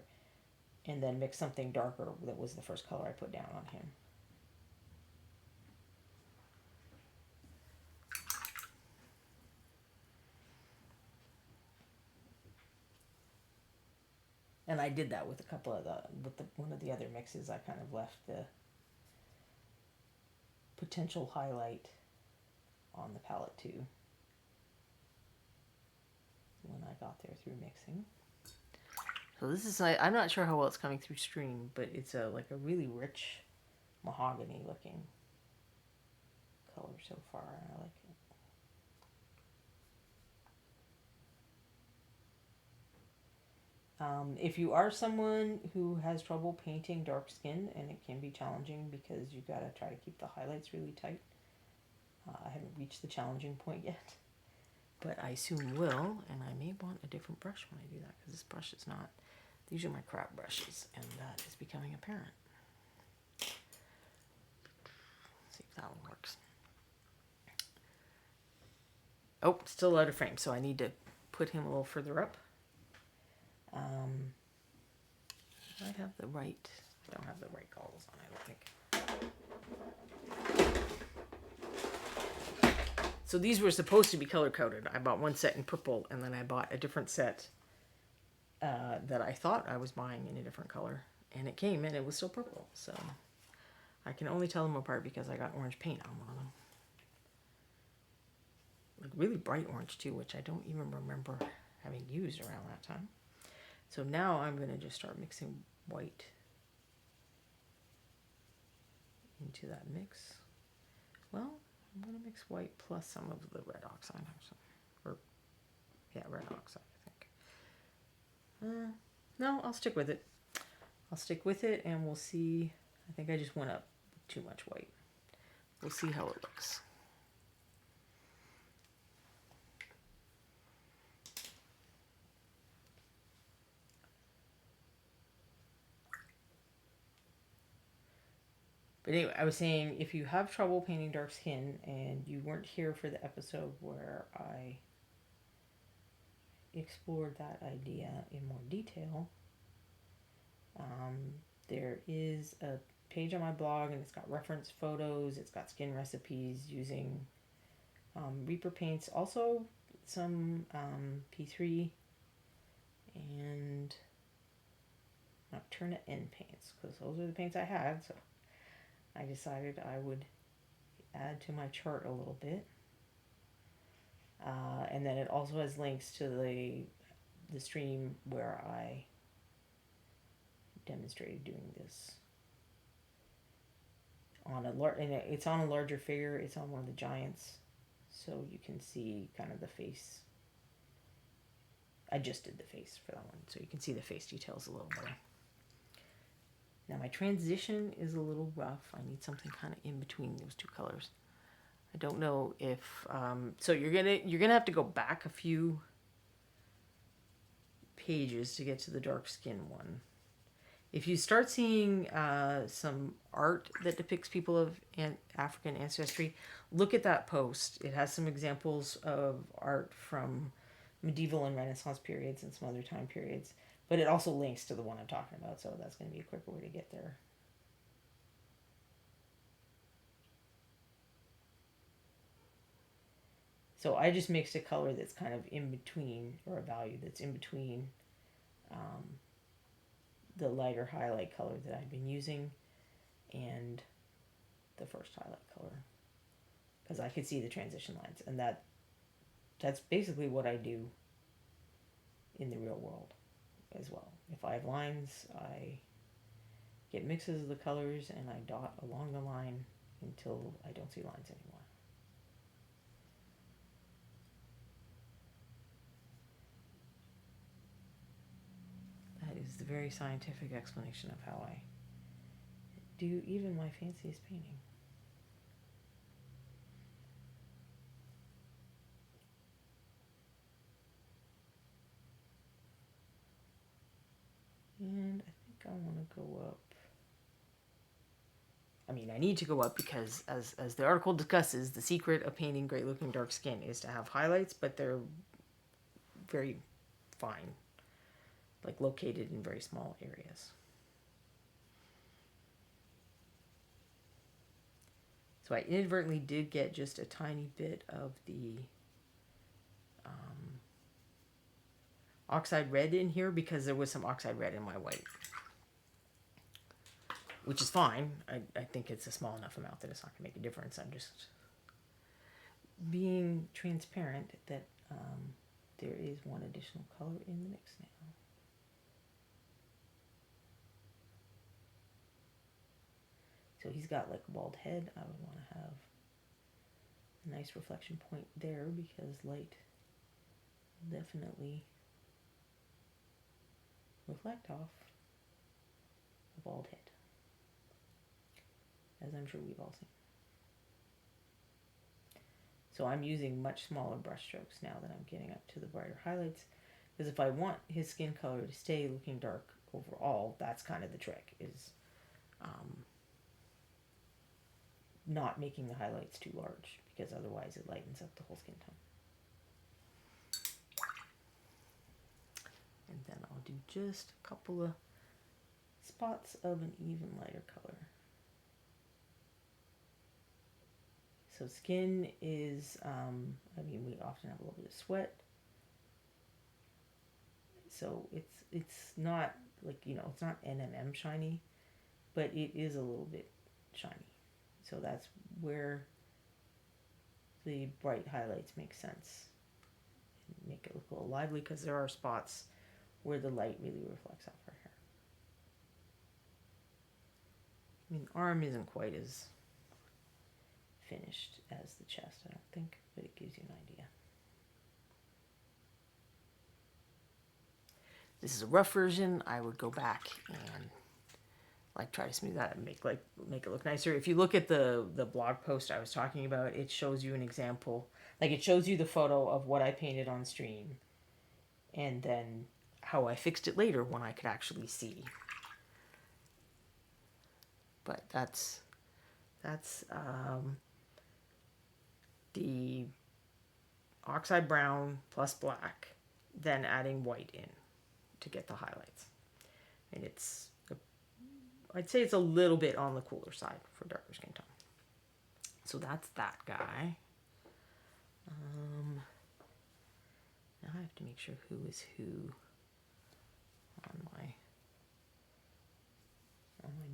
and then mix something darker that was the first color I put down on him. And I did that with a couple of one of the other mixes. I kind of left the potential highlight on the palette too when I got there through mixing. So this is, I'm not sure how well it's coming through stream, but it's like a really rich mahogany looking color so far, and I like it. If you are someone who has trouble painting dark skin, and it can be challenging because you've got to try to keep the highlights really tight. I haven't reached the challenging point yet, but I soon will, and I may want a different brush when I do that, because this brush is not, these are my crap brushes, and that is becoming apparent. Let's see if that one works. Oh, still out of frame, so I need to put him a little further up. I have the right, I don't have the right goggles on, I don't think. So these were supposed to be color coded. I bought one set in purple, and then I bought a different set that I thought I was buying in a different color, and it came and it was still purple. So I can only tell them apart because I got orange paint on one of them. Like really bright orange too, which I don't even remember having used around that time. So now I'm going to just start mixing white into that mix. Well, I'm going to mix white plus some of the red oxide. Or, yeah, red oxide, I think. No, I'll stick with it. I'll stick with it, and we'll see. I think I just went up with too much white. We'll see how it looks. But anyway, I was saying, if you have trouble painting dark skin and you weren't here for the episode where I explored that idea in more detail, there is a page on my blog, and it's got reference photos, it's got skin recipes using Reaper paints, also some P3 and Nocturna N paints, because those are the paints I had, so I decided I would add to my chart a little bit. And then it also has links to the stream where I demonstrated doing this on and it's on a larger figure. It's on one of the giants, so you can see kind of the face. I just did the face for that one, so you can see the face details a little better. Now my transition is a little rough. I need something kind of in between those two colors. I don't know if so you're gonna have to go back a few pages to get to the dark skin one. If you start seeing some art that depicts people of African ancestry, look at that post. It has some examples of art from medieval and Renaissance periods and some other time periods. But it also links to the one I'm talking about, so that's going to be a quicker way to get there. So I just mixed a color that's kind of in between, or a value that's in between the lighter highlight color that I've been using and the first highlight color, because I could see the transition lines, and that's basically what I do in the real world as well. If I have lines, I get mixes of the colors and I dot along the line until I don't see lines anymore. That is the very scientific explanation of how I do even my fanciest painting. And I think I want to go up. I mean, I need to go up because, as the article discusses, the secret of painting great looking dark skin is to have highlights, but they're very fine, like located in very small areas. So I inadvertently did get just a tiny bit of the Oxide Red in here because there was some Oxide Red in my white. Which is fine. I think it's a small enough amount that it's not going to make a difference. I'm just being transparent that there is one additional color in the mix now. So he's got like a bald head. I would want to have a nice reflection point there because light will definitely reflect off a bald head, as I'm sure we've all seen. So I'm using much smaller brush strokes now that I'm getting up to the brighter highlights, because if I want his skin color to stay looking dark overall, that's kind of the trick, is not making the highlights too large, because otherwise it lightens up the whole skin tone. And then I'll do just a couple of spots of an even lighter color. So skin is, I mean, we often have a little bit of sweat. So it's not like, you know, it's not NMM shiny, but it is a little bit shiny. So that's where the bright highlights make sense. Make it look a little lively, because there are spots where the light really reflects off her hair. I mean, arm isn't quite as finished as the chest, I don't think, but it gives you an idea. This is a rough version. I would go back and like try to smooth that and make it look nicer. If you look at the blog post I was talking about, it shows you an example. Like, it shows you the photo of what I painted on stream and then how I fixed it later when I could actually see. But that's the oxide brown plus black, then adding white in to get the highlights. And I'd say it's a little bit on the cooler side for darker skin tone. So that's that guy. Now I have to make sure who is who on my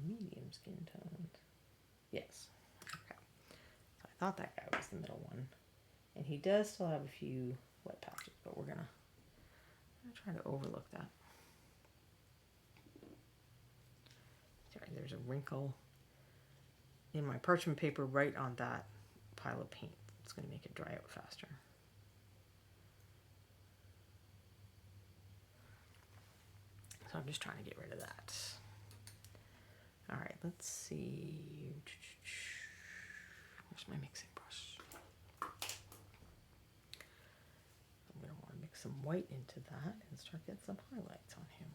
medium skin tones. Yes. Okay. So I thought that guy was the middle one. And he does still have a few wet patches, but we're gonna try to overlook that. Sorry, there's a wrinkle in my parchment paper right on that pile of paint. It's going to make it dry out faster. So I'm just trying to get rid of that. All right, let's see. Where's my mixing brush? I'm going to want to mix some white into that and start getting some highlights on him.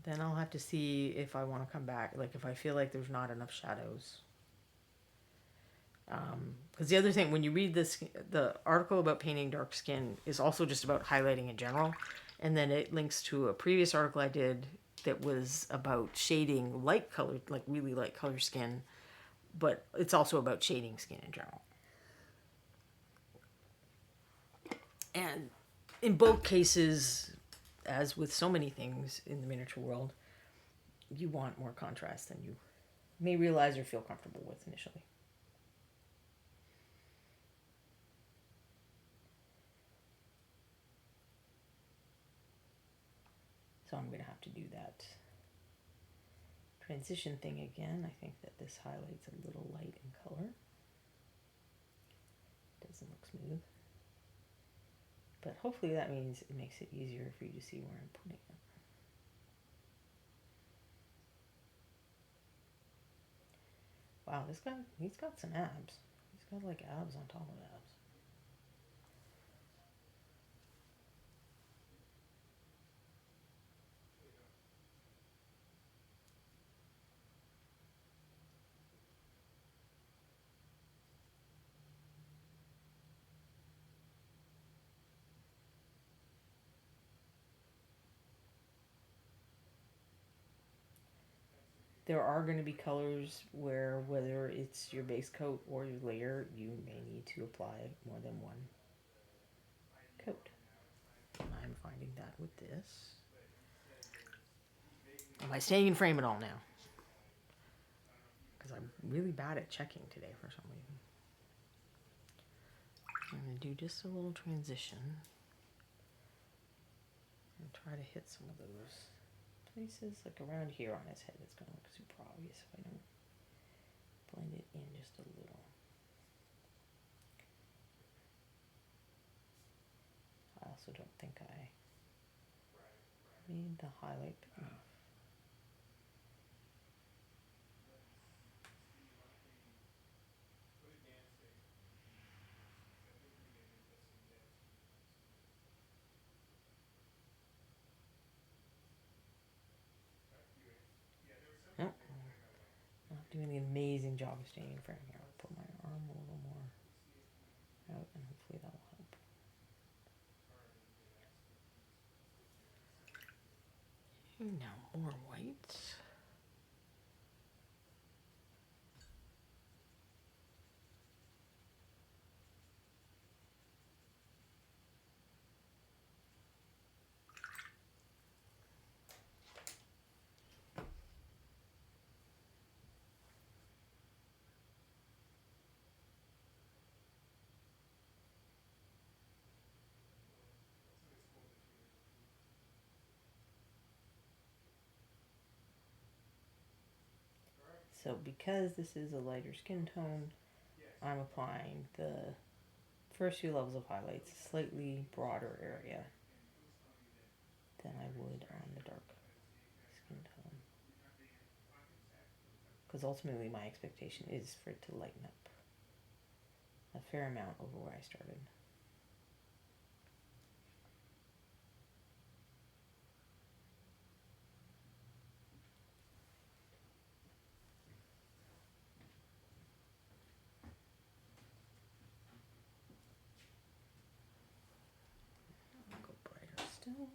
Then I'll have to see if I want to come back, like if I feel like there's not enough shadows. Because the other thing, when you read this, the article about painting dark skin is also just about highlighting in general. And then it links to a previous article I did that was about shading light colored, like really light color skin. But it's also about shading skin in general. And in both cases, as with so many things in the miniature world, you want more contrast than you may realize or feel comfortable with initially. So I'm going to have to do that transition thing again. I think that this highlights a little light in color. Doesn't look smooth. But hopefully that means it makes it easier for you to see where I'm putting it. Wow, this guy, he's got some abs. He's got like abs on top of abs. There are going to be colors where, whether it's your base coat or your layer, you may need to apply more than one coat. I'm finding that with this. Am I staying in frame at all now? Because I'm really bad at checking today for some reason. I'm going to do just a little transition and try to hit some of those places, like around here on his head. It's going to look super obvious if I don't blend it in just a little. I also don't think I made the highlight big enough. Nope. Not doing an amazing job of staying in frame here. I'll put my arm a little more out and hopefully that will help. Now more white. So because this is a lighter skin tone, I'm applying the first few levels of highlights, slightly broader area than I would on the dark skin tone. Because ultimately my expectation is for it to lighten up a fair amount over where I started. I'll go brighter still.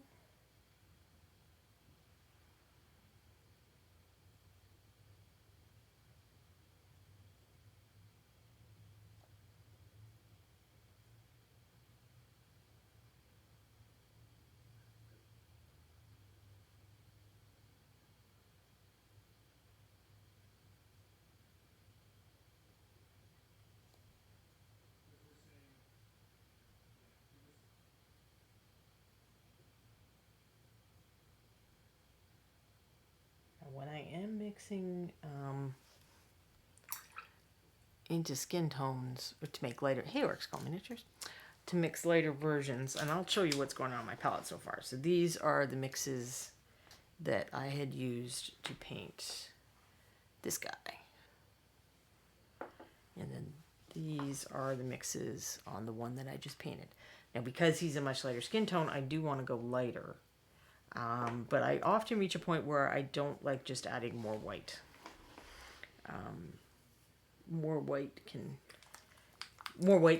When I am mixing into skin tones or to make lighter, hey, Orcs Call Miniatures, to mix lighter versions, and I'll show you what's going on my palette so far. So these are the mixes that I had used to paint this guy. And then These are the mixes on the one that I just painted. Now, because he's a much lighter skin tone, I do want to go lighter. But I often reach a point where I don't like just adding more white. More white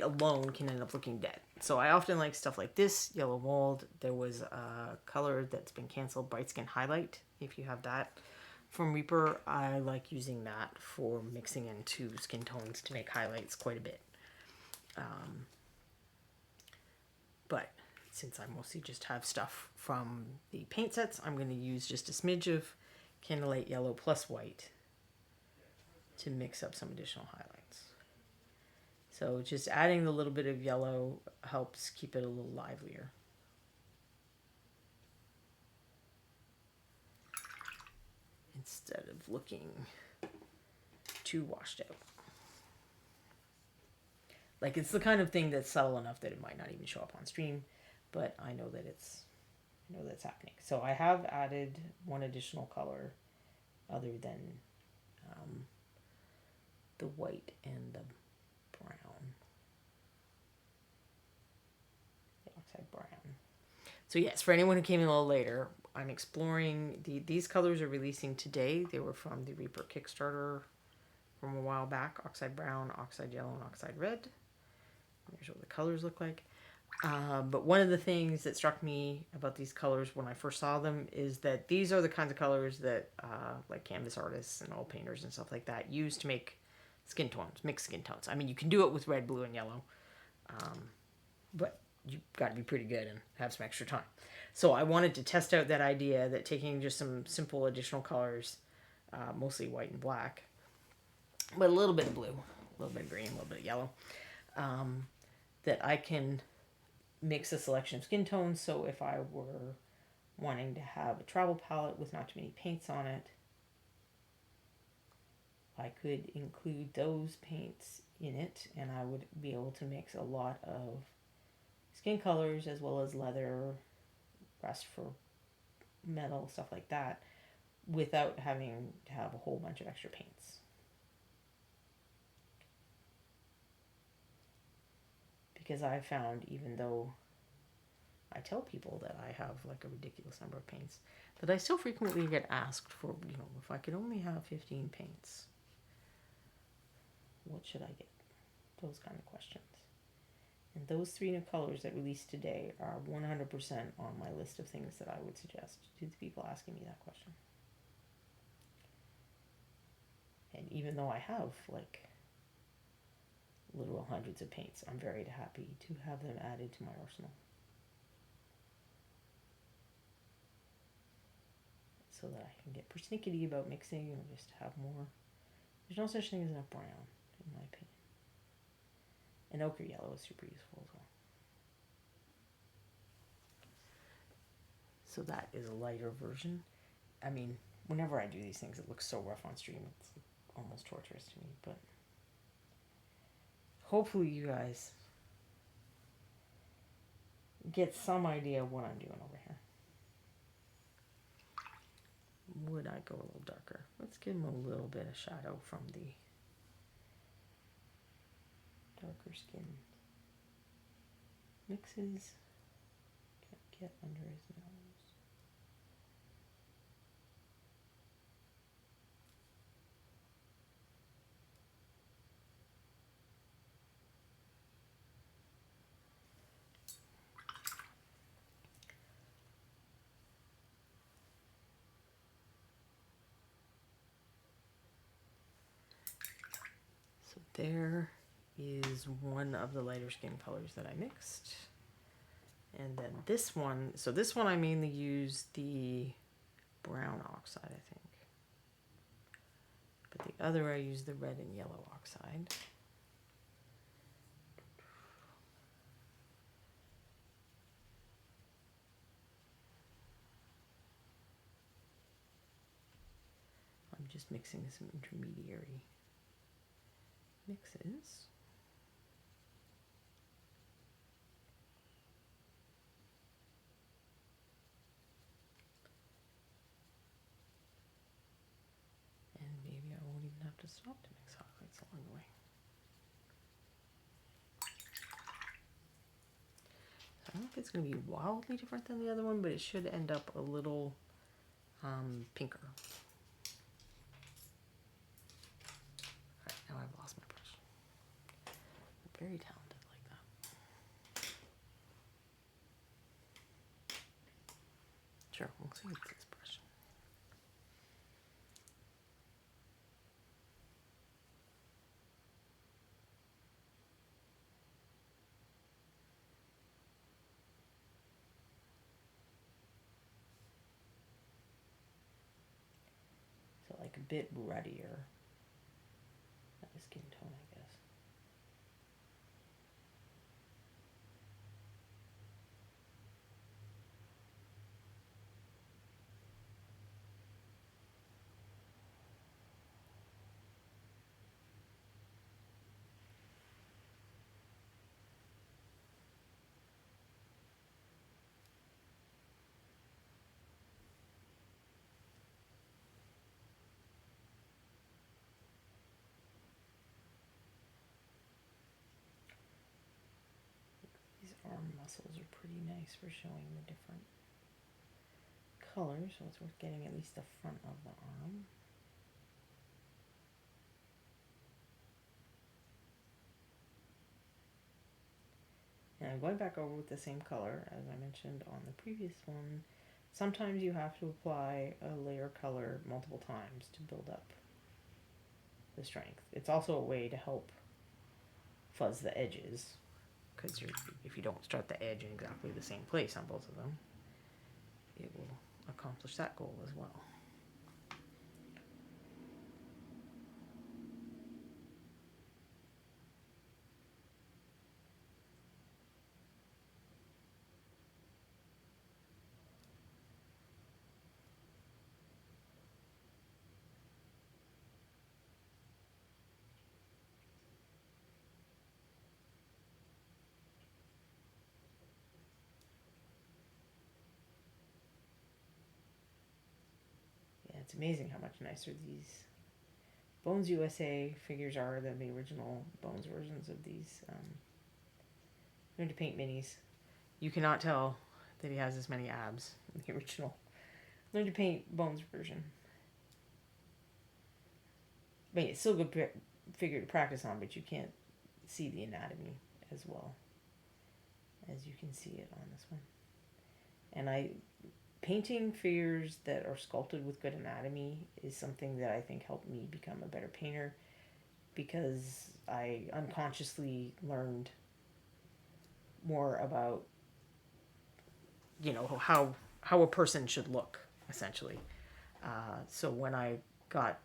alone can end up looking dead. So I often like stuff like this, Yellow Mold. There was a color that's been canceled, Bright Skin Highlight, if you have that. From Reaper, I like using that for mixing into skin tones to make highlights quite a bit. But since I mostly just have stuff from the paint sets, I'm going to use just a smidge of Candlelight Yellow plus white to mix up some additional highlights. So just adding the little bit of yellow helps keep it a little livelier. Instead of looking too washed out. Like, it's the kind of thing that's subtle enough that it might not even show up on stream, but I know that that's happening. So I have added one additional color other than the white and the brown. The Oxide Brown. So yes, for anyone who came in a little later, I'm exploring these colors are releasing today. They were from the Reaper Kickstarter from a while back. Oxide Brown, Oxide Yellow, and Oxide Red. Here's what the colors look like. But one of the things that struck me about these colors when I first saw them is that these are the kinds of colors that like canvas artists and oil painters and stuff like that use to make skin tones, mixed skin tones. I mean, you can do it with red, blue, and yellow, but you've got to be pretty good and have some extra time. So I wanted to test out that idea that taking just some simple additional colors, mostly white and black, but a little bit of blue, a little bit of green, a little bit of yellow, that I can mix a selection of skin tones. So if I were wanting to have a travel palette with not too many paints on it, I could include those paints in it, and I would be able to mix a lot of skin colors as well as leather, rust for metal, stuff like that, without having to have a whole bunch of extra paints. Because I found, even though I tell people that I have like a ridiculous number of paints, that I still frequently get asked for, if I could only have 15 paints, what should I get? Those kind of questions. And those 3 new colors that released today are 100% on my list of things that I would suggest to the people asking me that question. And even though I have like literal hundreds of paints, I'm very happy to have them added to my arsenal. So that I can get persnickety about mixing and just have more. There's no such thing as enough brown, in my opinion. And ochre yellow is super useful as well. So that is a lighter version. I mean, whenever I do these things, it looks so rough on stream. It's almost torturous to me, but hopefully you guys get some idea of what I'm doing over here. Would I go a little darker? Let's give him a little bit of shadow from the darker skin mixes. Get under his nose. So there is one of the lighter skin colors that I mixed. And then this one, so this one I mainly use the brown oxide, I think. But the other I use the red and yellow oxide. I'm just mixing some intermediary mixes. And maybe I won't even have to stop to mix highlights along the way. if it's going to be wildly different than the other one, but it should end up a little pinker. Alright, now I've lost my brush. I'm very talented like that. Sure, we'll see with this brush. So like a bit ruddier. Not a skin tone, I guess. Arm muscles are pretty nice for showing the different colors, so it's worth getting at least the front of the arm. And I'm going back over with the same color as I mentioned on the previous one. Sometimes you have to apply a layer color multiple times to build up the strength. It's also a way to help fuzz the edges, because if you don't start the edge in exactly the same place on both of them, it will accomplish that goal as well. It's amazing how much nicer these Bones USA figures are than the original Bones versions of these Learn to Paint minis. You cannot tell that he has as many abs in the original Learn to Paint Bones version. I mean, it's still a good figure to practice on, but you can't see the anatomy as well as you can see it on this one. And painting figures that are sculpted with good anatomy is something that I think helped me become a better painter, because I unconsciously learned more about, you know, how a person should look, essentially. So when I got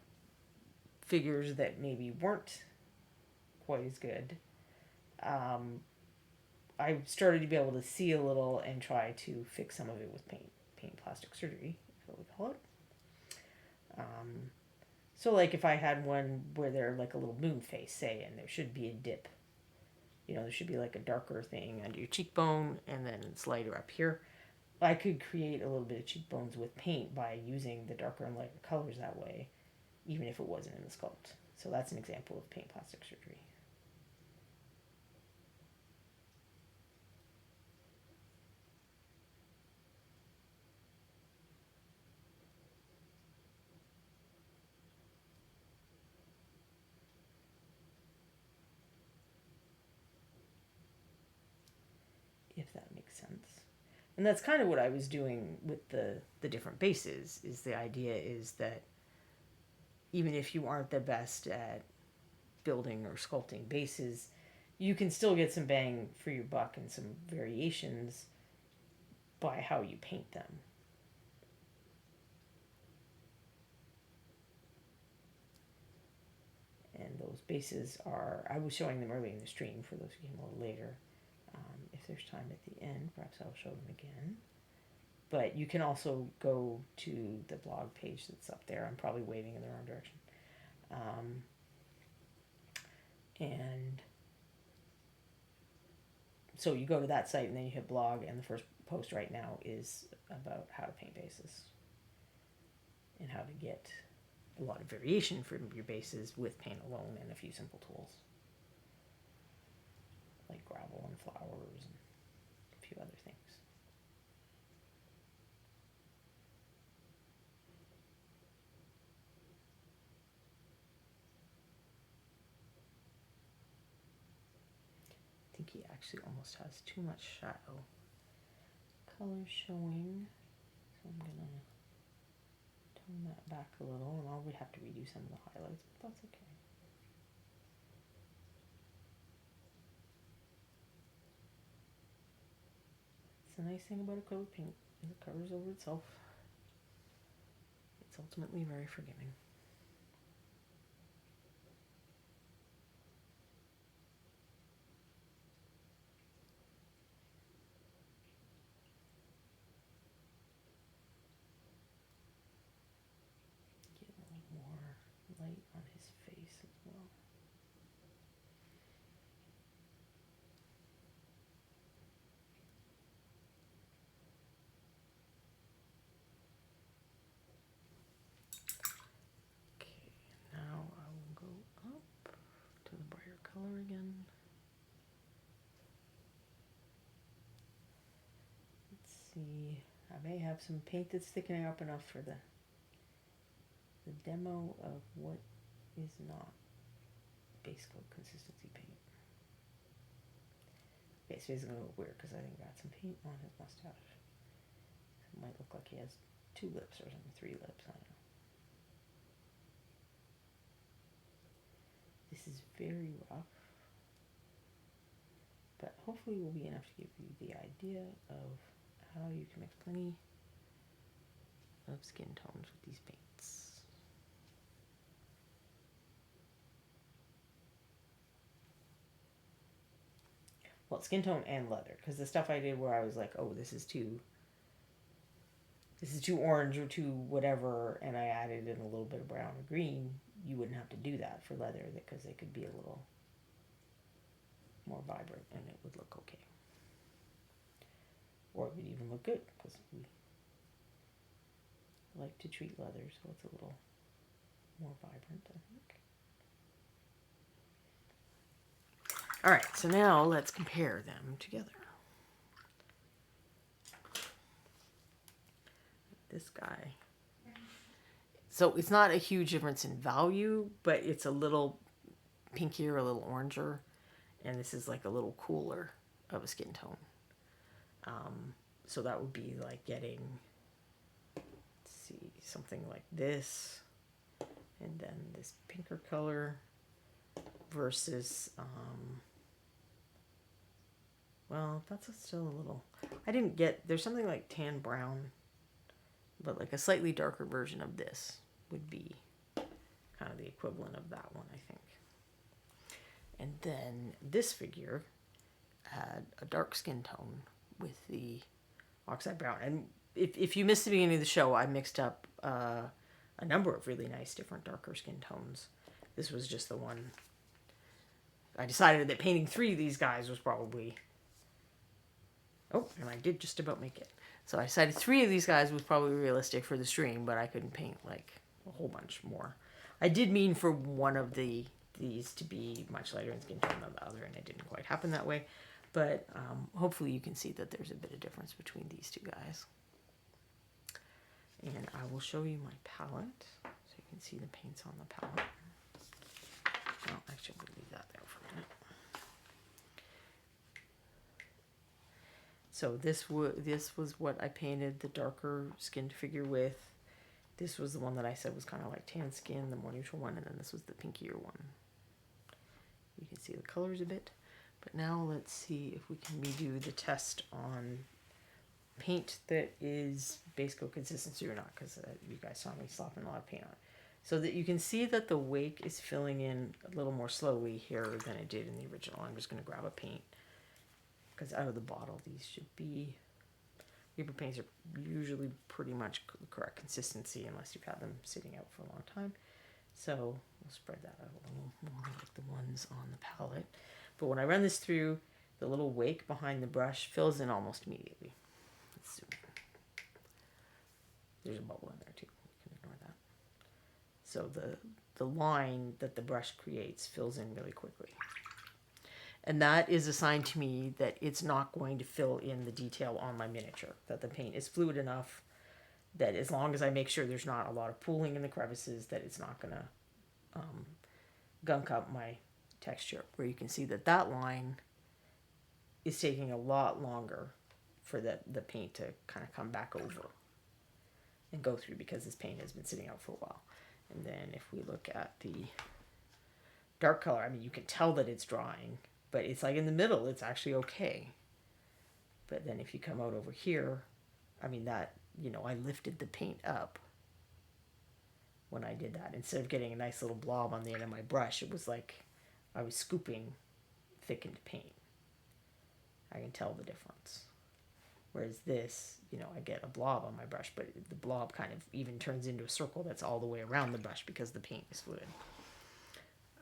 figures that maybe weren't quite as good, I started to be able to see a little and try to fix some of it with paint plastic surgery, is what we call it. So like if I had one where they're like a little moon face, say, and there should be a dip, you know, there should be like a darker thing under your cheekbone and then it's lighter up here. I could create a little bit of cheekbones with paint by using the darker and lighter colors that way, even if it wasn't in the sculpt. So that's an example of paint plastic surgery. If that makes sense. And that's kind of what I was doing with the different bases, is the idea is that even if you aren't the best at building or sculpting bases, you can still get some bang for your buck and some variations by how you paint them. And those bases are, I was showing them early in the stream for those who came a little later. If there's time at the end, perhaps I'll show them again. But you can also go to the blog page that's up there. I'm probably waving in the wrong direction. And so you go to that site and then you hit blog, and the first post right now is about how to paint bases and how to get a lot of variation from your bases with paint alone and a few simple tools like gravel and flowers and a few other things. pinky actually almost has too much shadow color showing. So I'm going to tone that back a little, and I'll have to redo some of the highlights, but that's okay. It's the nice thing about acrylic paint is it covers over itself. It's ultimately very forgiving. Get a little more light on his face as well. Now I will go up to the brighter color again. Let's see. I may have some paint that's thickening up enough for the demo of what is not base coat consistency paint. Okay, so he's gonna look weird because I think I got some paint on his mustache. It might look like he has 2 lips or something, 3 lips, I don't know. This is very rough, but hopefully will be enough to give you the idea of how you can mix plenty of skin tones with these paints. Well, skin tone and leather, because the stuff I did where I was like, oh, this is too orange or too whatever, and I added in a little bit of brown or green, you wouldn't have to do that for leather because they could be a little more vibrant and it would look okay. Or it would even look good because we like to treat leather so it's a little more vibrant, I think. All right, so now let's compare them together. This guy. So it's not a huge difference in value, but it's a little pinkier, a little oranger, and this is like a little cooler of a skin tone. So that would be like getting, let's see, something like this, and then this pinker color versus, well, that's still a little, I didn't get, there's something like tan brown, but like a slightly darker version of this would be kind of the equivalent of that one, I think. And then this figure had a dark skin tone with the oxide brown. And if you missed the beginning of the show, I mixed up a number of really nice different darker skin tones. This was just the one. I decided that painting 3 of these guys was probably... Oh, and I did just about make it. So I decided 3 of these guys was probably realistic for the stream, but I couldn't paint like a whole bunch more. I did mean for one of these to be much lighter in skin tone than the other, and it didn't quite happen that way. But hopefully you can see that there's a bit of difference between these 2 guys. And I will show you my palette, so you can see the paints on the palette. Well, actually, we'll leave that there for a minute. So this was what I painted the darker skinned figure with. This was the one that I said was kind of like tan skin, the more neutral one, and then this was the pinkier one. You can see the colors a bit. But now let's see if we can redo the test on paint that is base coat consistency or not, because you guys saw me slopping a lot of paint on it. So that you can see that the wake is filling in a little more slowly here than it did in the original. I'm just going to grab a paint, because out of the bottle these should be, Reaper paints are usually pretty much the correct consistency unless you've had them sitting out for a long time. So we'll spread that out a little more like the ones on the palette. But when I run this through, the little wake behind the brush fills in almost immediately. Let's zoom in. There's a bubble in there too. You can ignore that. So the line that the brush creates fills in really quickly. And that is a sign to me that it's not going to fill in the detail on my miniature, that the paint is fluid enough that as long as I make sure there's not a lot of pooling in the crevices, that it's not going to gunk up my texture. Where you can see that that line is taking a lot longer for the paint to kind of come back over and go through, because this paint has been sitting out for a while. And then if we look at the dark color, I mean, you can tell that it's drying, but it's like in the middle, it's actually okay. But then if you come out over here, I mean, that, you know, I lifted the paint up when I did that. Instead of getting a nice little blob on the end of my brush, it was like I was scooping thickened paint. I can tell the difference. Whereas this, you know, I get a blob on my brush, but the blob kind of even turns into a circle that's all the way around the brush because the paint is fluid.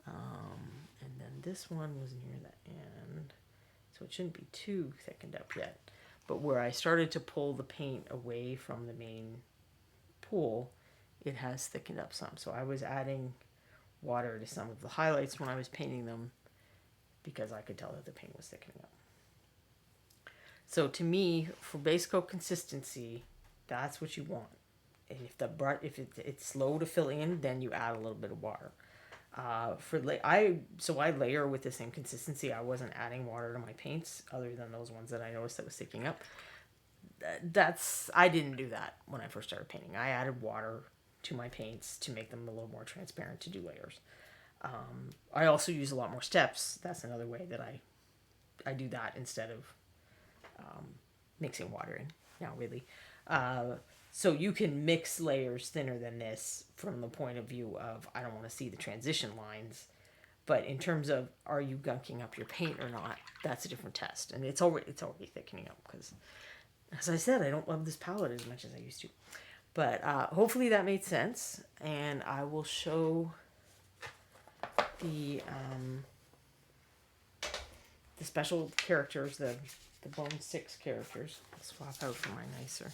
And then this one was near the end, so it shouldn't be too thickened up yet. But where I started to pull the paint away from the main pool, it has thickened up some. So I was adding water to some of the highlights when I was painting them, because I could tell that the paint was thickening up. So to me, for base coat consistency, that's what you want. And if the brush, if it's slow to fill in, then you add a little bit of water. I layer with the same consistency. I wasn't adding water to my paints other than those ones that I noticed that was sticking up. I didn't do that when I first started painting. I added water to my paints to make them a little more transparent to do layers. I also use a lot more steps. That's another way that I do that instead of mixing water in. Now, really. So you can mix layers thinner than this from the point of view of, I don't want to see the transition lines. But in terms of, are you gunking up your paint or not, that's a different test. And it's already thickening up, because, as I said, I don't love this palette as much as I used to. But hopefully that made sense. And I will show the special characters, the Bone 6 characters. I'll swap out for my nicer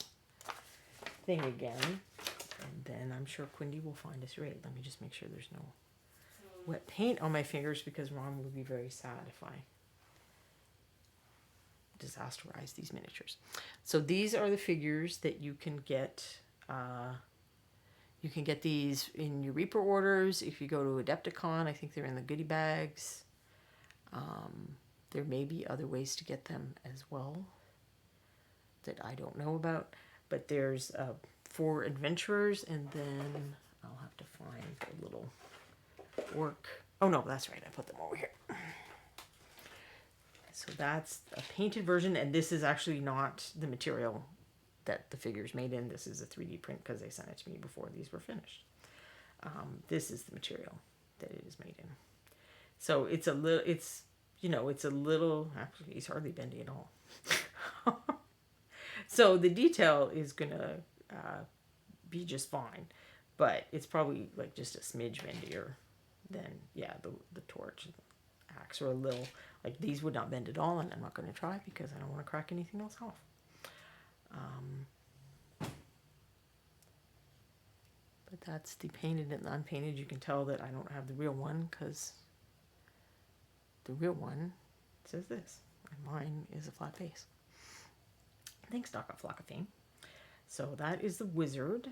thing again. And then I'm sure Quindy will find us right. Let me just make sure there's no wet paint on my fingers, because Ron would be very sad if I disasterize these miniatures. So these are the figures that you can get. You can get these in your Reaper orders. If you go to Adepticon, I think they're in the goodie bags. There may be other ways to get them as well that I don't know about. But there's 4 adventurers, and then I'll have to find the little work. Oh no, that's right. I put them over here. So that's a painted version, and this is actually not the material that the figure's made in. This is a 3D print because they sent it to me before these were finished. This is the material that it is made in. So it's a little, actually he's hardly bendy at all. So the detail is gonna be just fine, but it's probably like just a smidge bendier than, yeah, the torch, axe, or a little, like these would not bend at all, and I'm not going to try because I don't want to crack anything else off. But that's the painted and the unpainted. You can tell that I don't have the real one, because the real one says this, and mine is a flat base. Thanks, Doc Flock of Fame. So that is the wizard.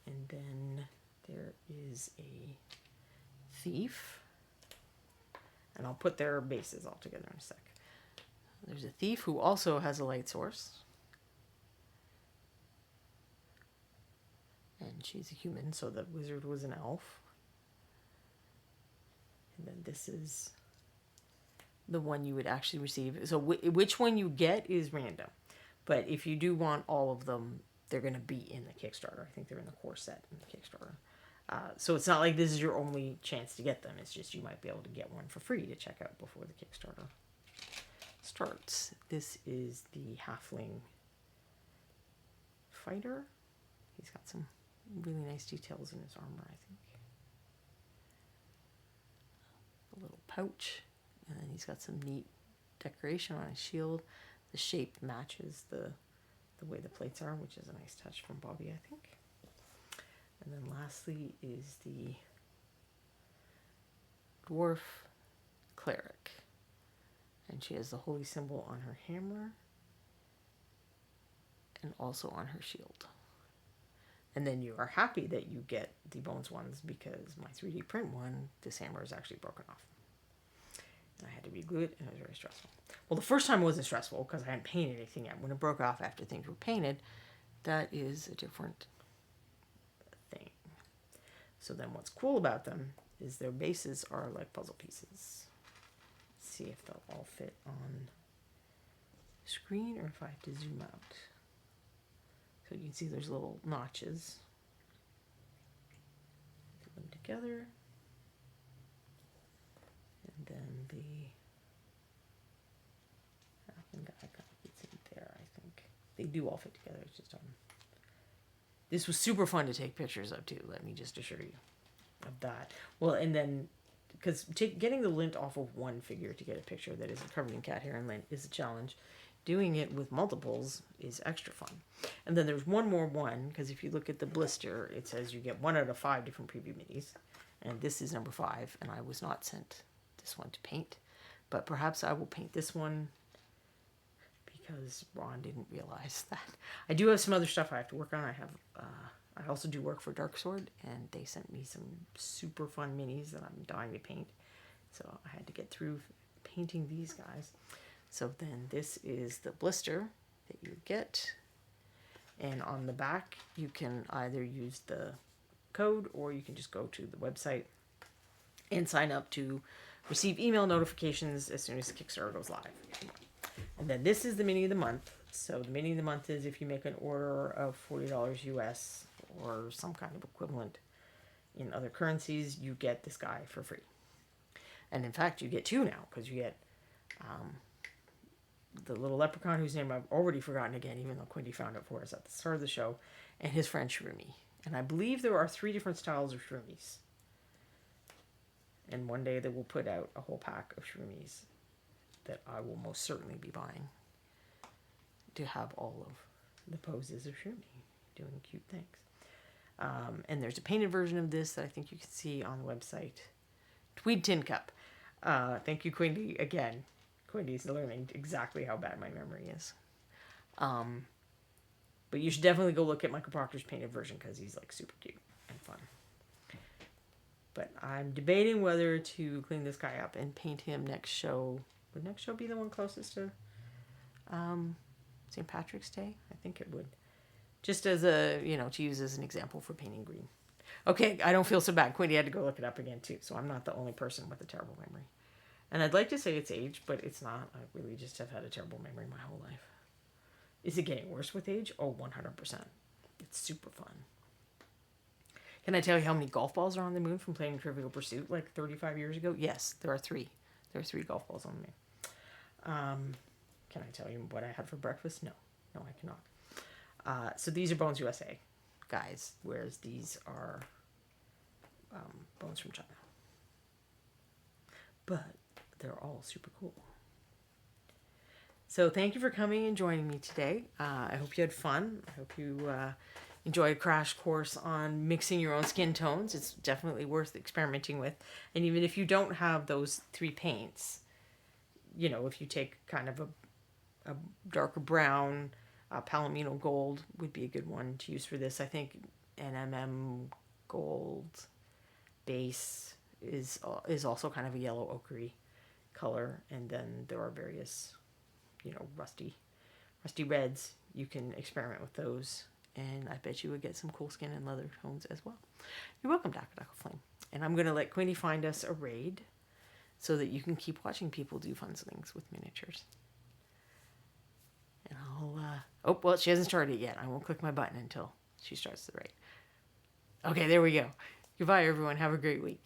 And then there is a thief. And I'll put their bases all together in a sec. There's a thief who also has a light source. And she's a human, so the wizard was an elf. And then this is the one you would actually receive. So which one you get is random. But if you do want all of them, they're going to be in the Kickstarter. I think they're in the core set in the Kickstarter. So it's not like this is your only chance to get them. It's just you might be able to get one for free to check out before the Kickstarter starts. This is the Halfling Fighter. He's got some really nice details in his armor, I think. A little pouch. And then he's got some neat decoration on his shield. The shape matches the way the plates are, which is a nice touch from Bobby, I think. And then lastly is the Dwarf Cleric. And she has the holy symbol on her hammer and also on her shield. And then you are happy that you get the bones ones, because my 3D print one, this hammer is actually broken off. I had to reglue it, and it was very stressful. Well, the first time wasn't stressful because I hadn't painted anything yet. When it broke off after things were painted, that is a different thing. So then what's cool about them is their bases are like puzzle pieces. Let's see if they'll all fit on screen or if I have to zoom out. So you can see there's little notches. Put them together. And then I think I got it's in there, I think. They do all fit together. It's just this was super fun to take pictures of too, let me just assure you of that. Well, and then because getting the lint off of one figure to get a picture that isn't covered in cat hair and lint is a challenge. Doing it with multiples is extra fun. And then there's one more one, because if you look at the blister, it says you get 1 out of 5 different preview minis. And this is number 5, and I was not sent this one to paint. But perhaps I will paint this one because Ron didn't realize that. I do have some other stuff I have to work on. I also do work for Dark Sword, and they sent me some super fun minis that I'm dying to paint. So I had to get through painting these guys. So then this is the blister that you get. And on the back, you can either use the code or you can just go to the website and sign up to receive email notifications as soon as Kickstarter goes live. And then this is the mini of the month. So the mini of the month is if you make an order of $40 US or some kind of equivalent in other currencies, you get this guy for free. And in fact, you get 2 now because you get the little leprechaun whose name I've already forgotten again, even though Quinty found it for us at the start of the show, and his friend Shroomy. And I believe there are 3 different styles of Shroomies. And one day they will put out a whole pack of Shroomies that I will most certainly be buying to have all of the poses of Shroomy doing cute things. And there's a painted version of this that I think you can see on the website. Tweed Tin Cup. Thank you, Quinty, again. Quinty's learning exactly how bad my memory is. But you should definitely go look at Michael Proctor's painted version because he's like super cute and fun. But I'm debating whether to clean this guy up and paint him next show. Would next show be the one closest to St. Patrick's Day? I think it would. Just as a, to use as an example for painting green. Okay, I don't feel so bad. Quinty had to go look it up again too, so I'm not the only person with a terrible memory. And I'd like to say it's age, but it's not. I really just have had a terrible memory my whole life. Is it getting worse with age? Oh, 100%. It's super fun. Can I tell you how many golf balls are on the moon from playing Trivial Pursuit like 35 years ago? Yes, there are 3. There are 3 golf balls on the moon. Can I tell you what I had for breakfast? No, I cannot. So these are Bones USA, guys, whereas these are Bones from China. But they're all super cool. So thank you for coming and joining me today. I hope you had fun. I hope you enjoyed a crash course on mixing your own skin tones. It's definitely worth experimenting with. And even if you don't have those 3 paints, if you take kind of a darker brown, Palomino gold would be a good one to use for this. I think NMM gold base is also kind of a yellow ochre color, and then there are various rusty reds. You can experiment with those, and I bet you would get some cool skin and leather tones as well. You're welcome, Daka Flame. And I'm going to let Quinty find us a raid so that you can keep watching people do fun things with miniatures. And I'll she hasn't started yet. I won't click my button until she starts the raid. Okay, there we go. Goodbye, everyone. Have a great week.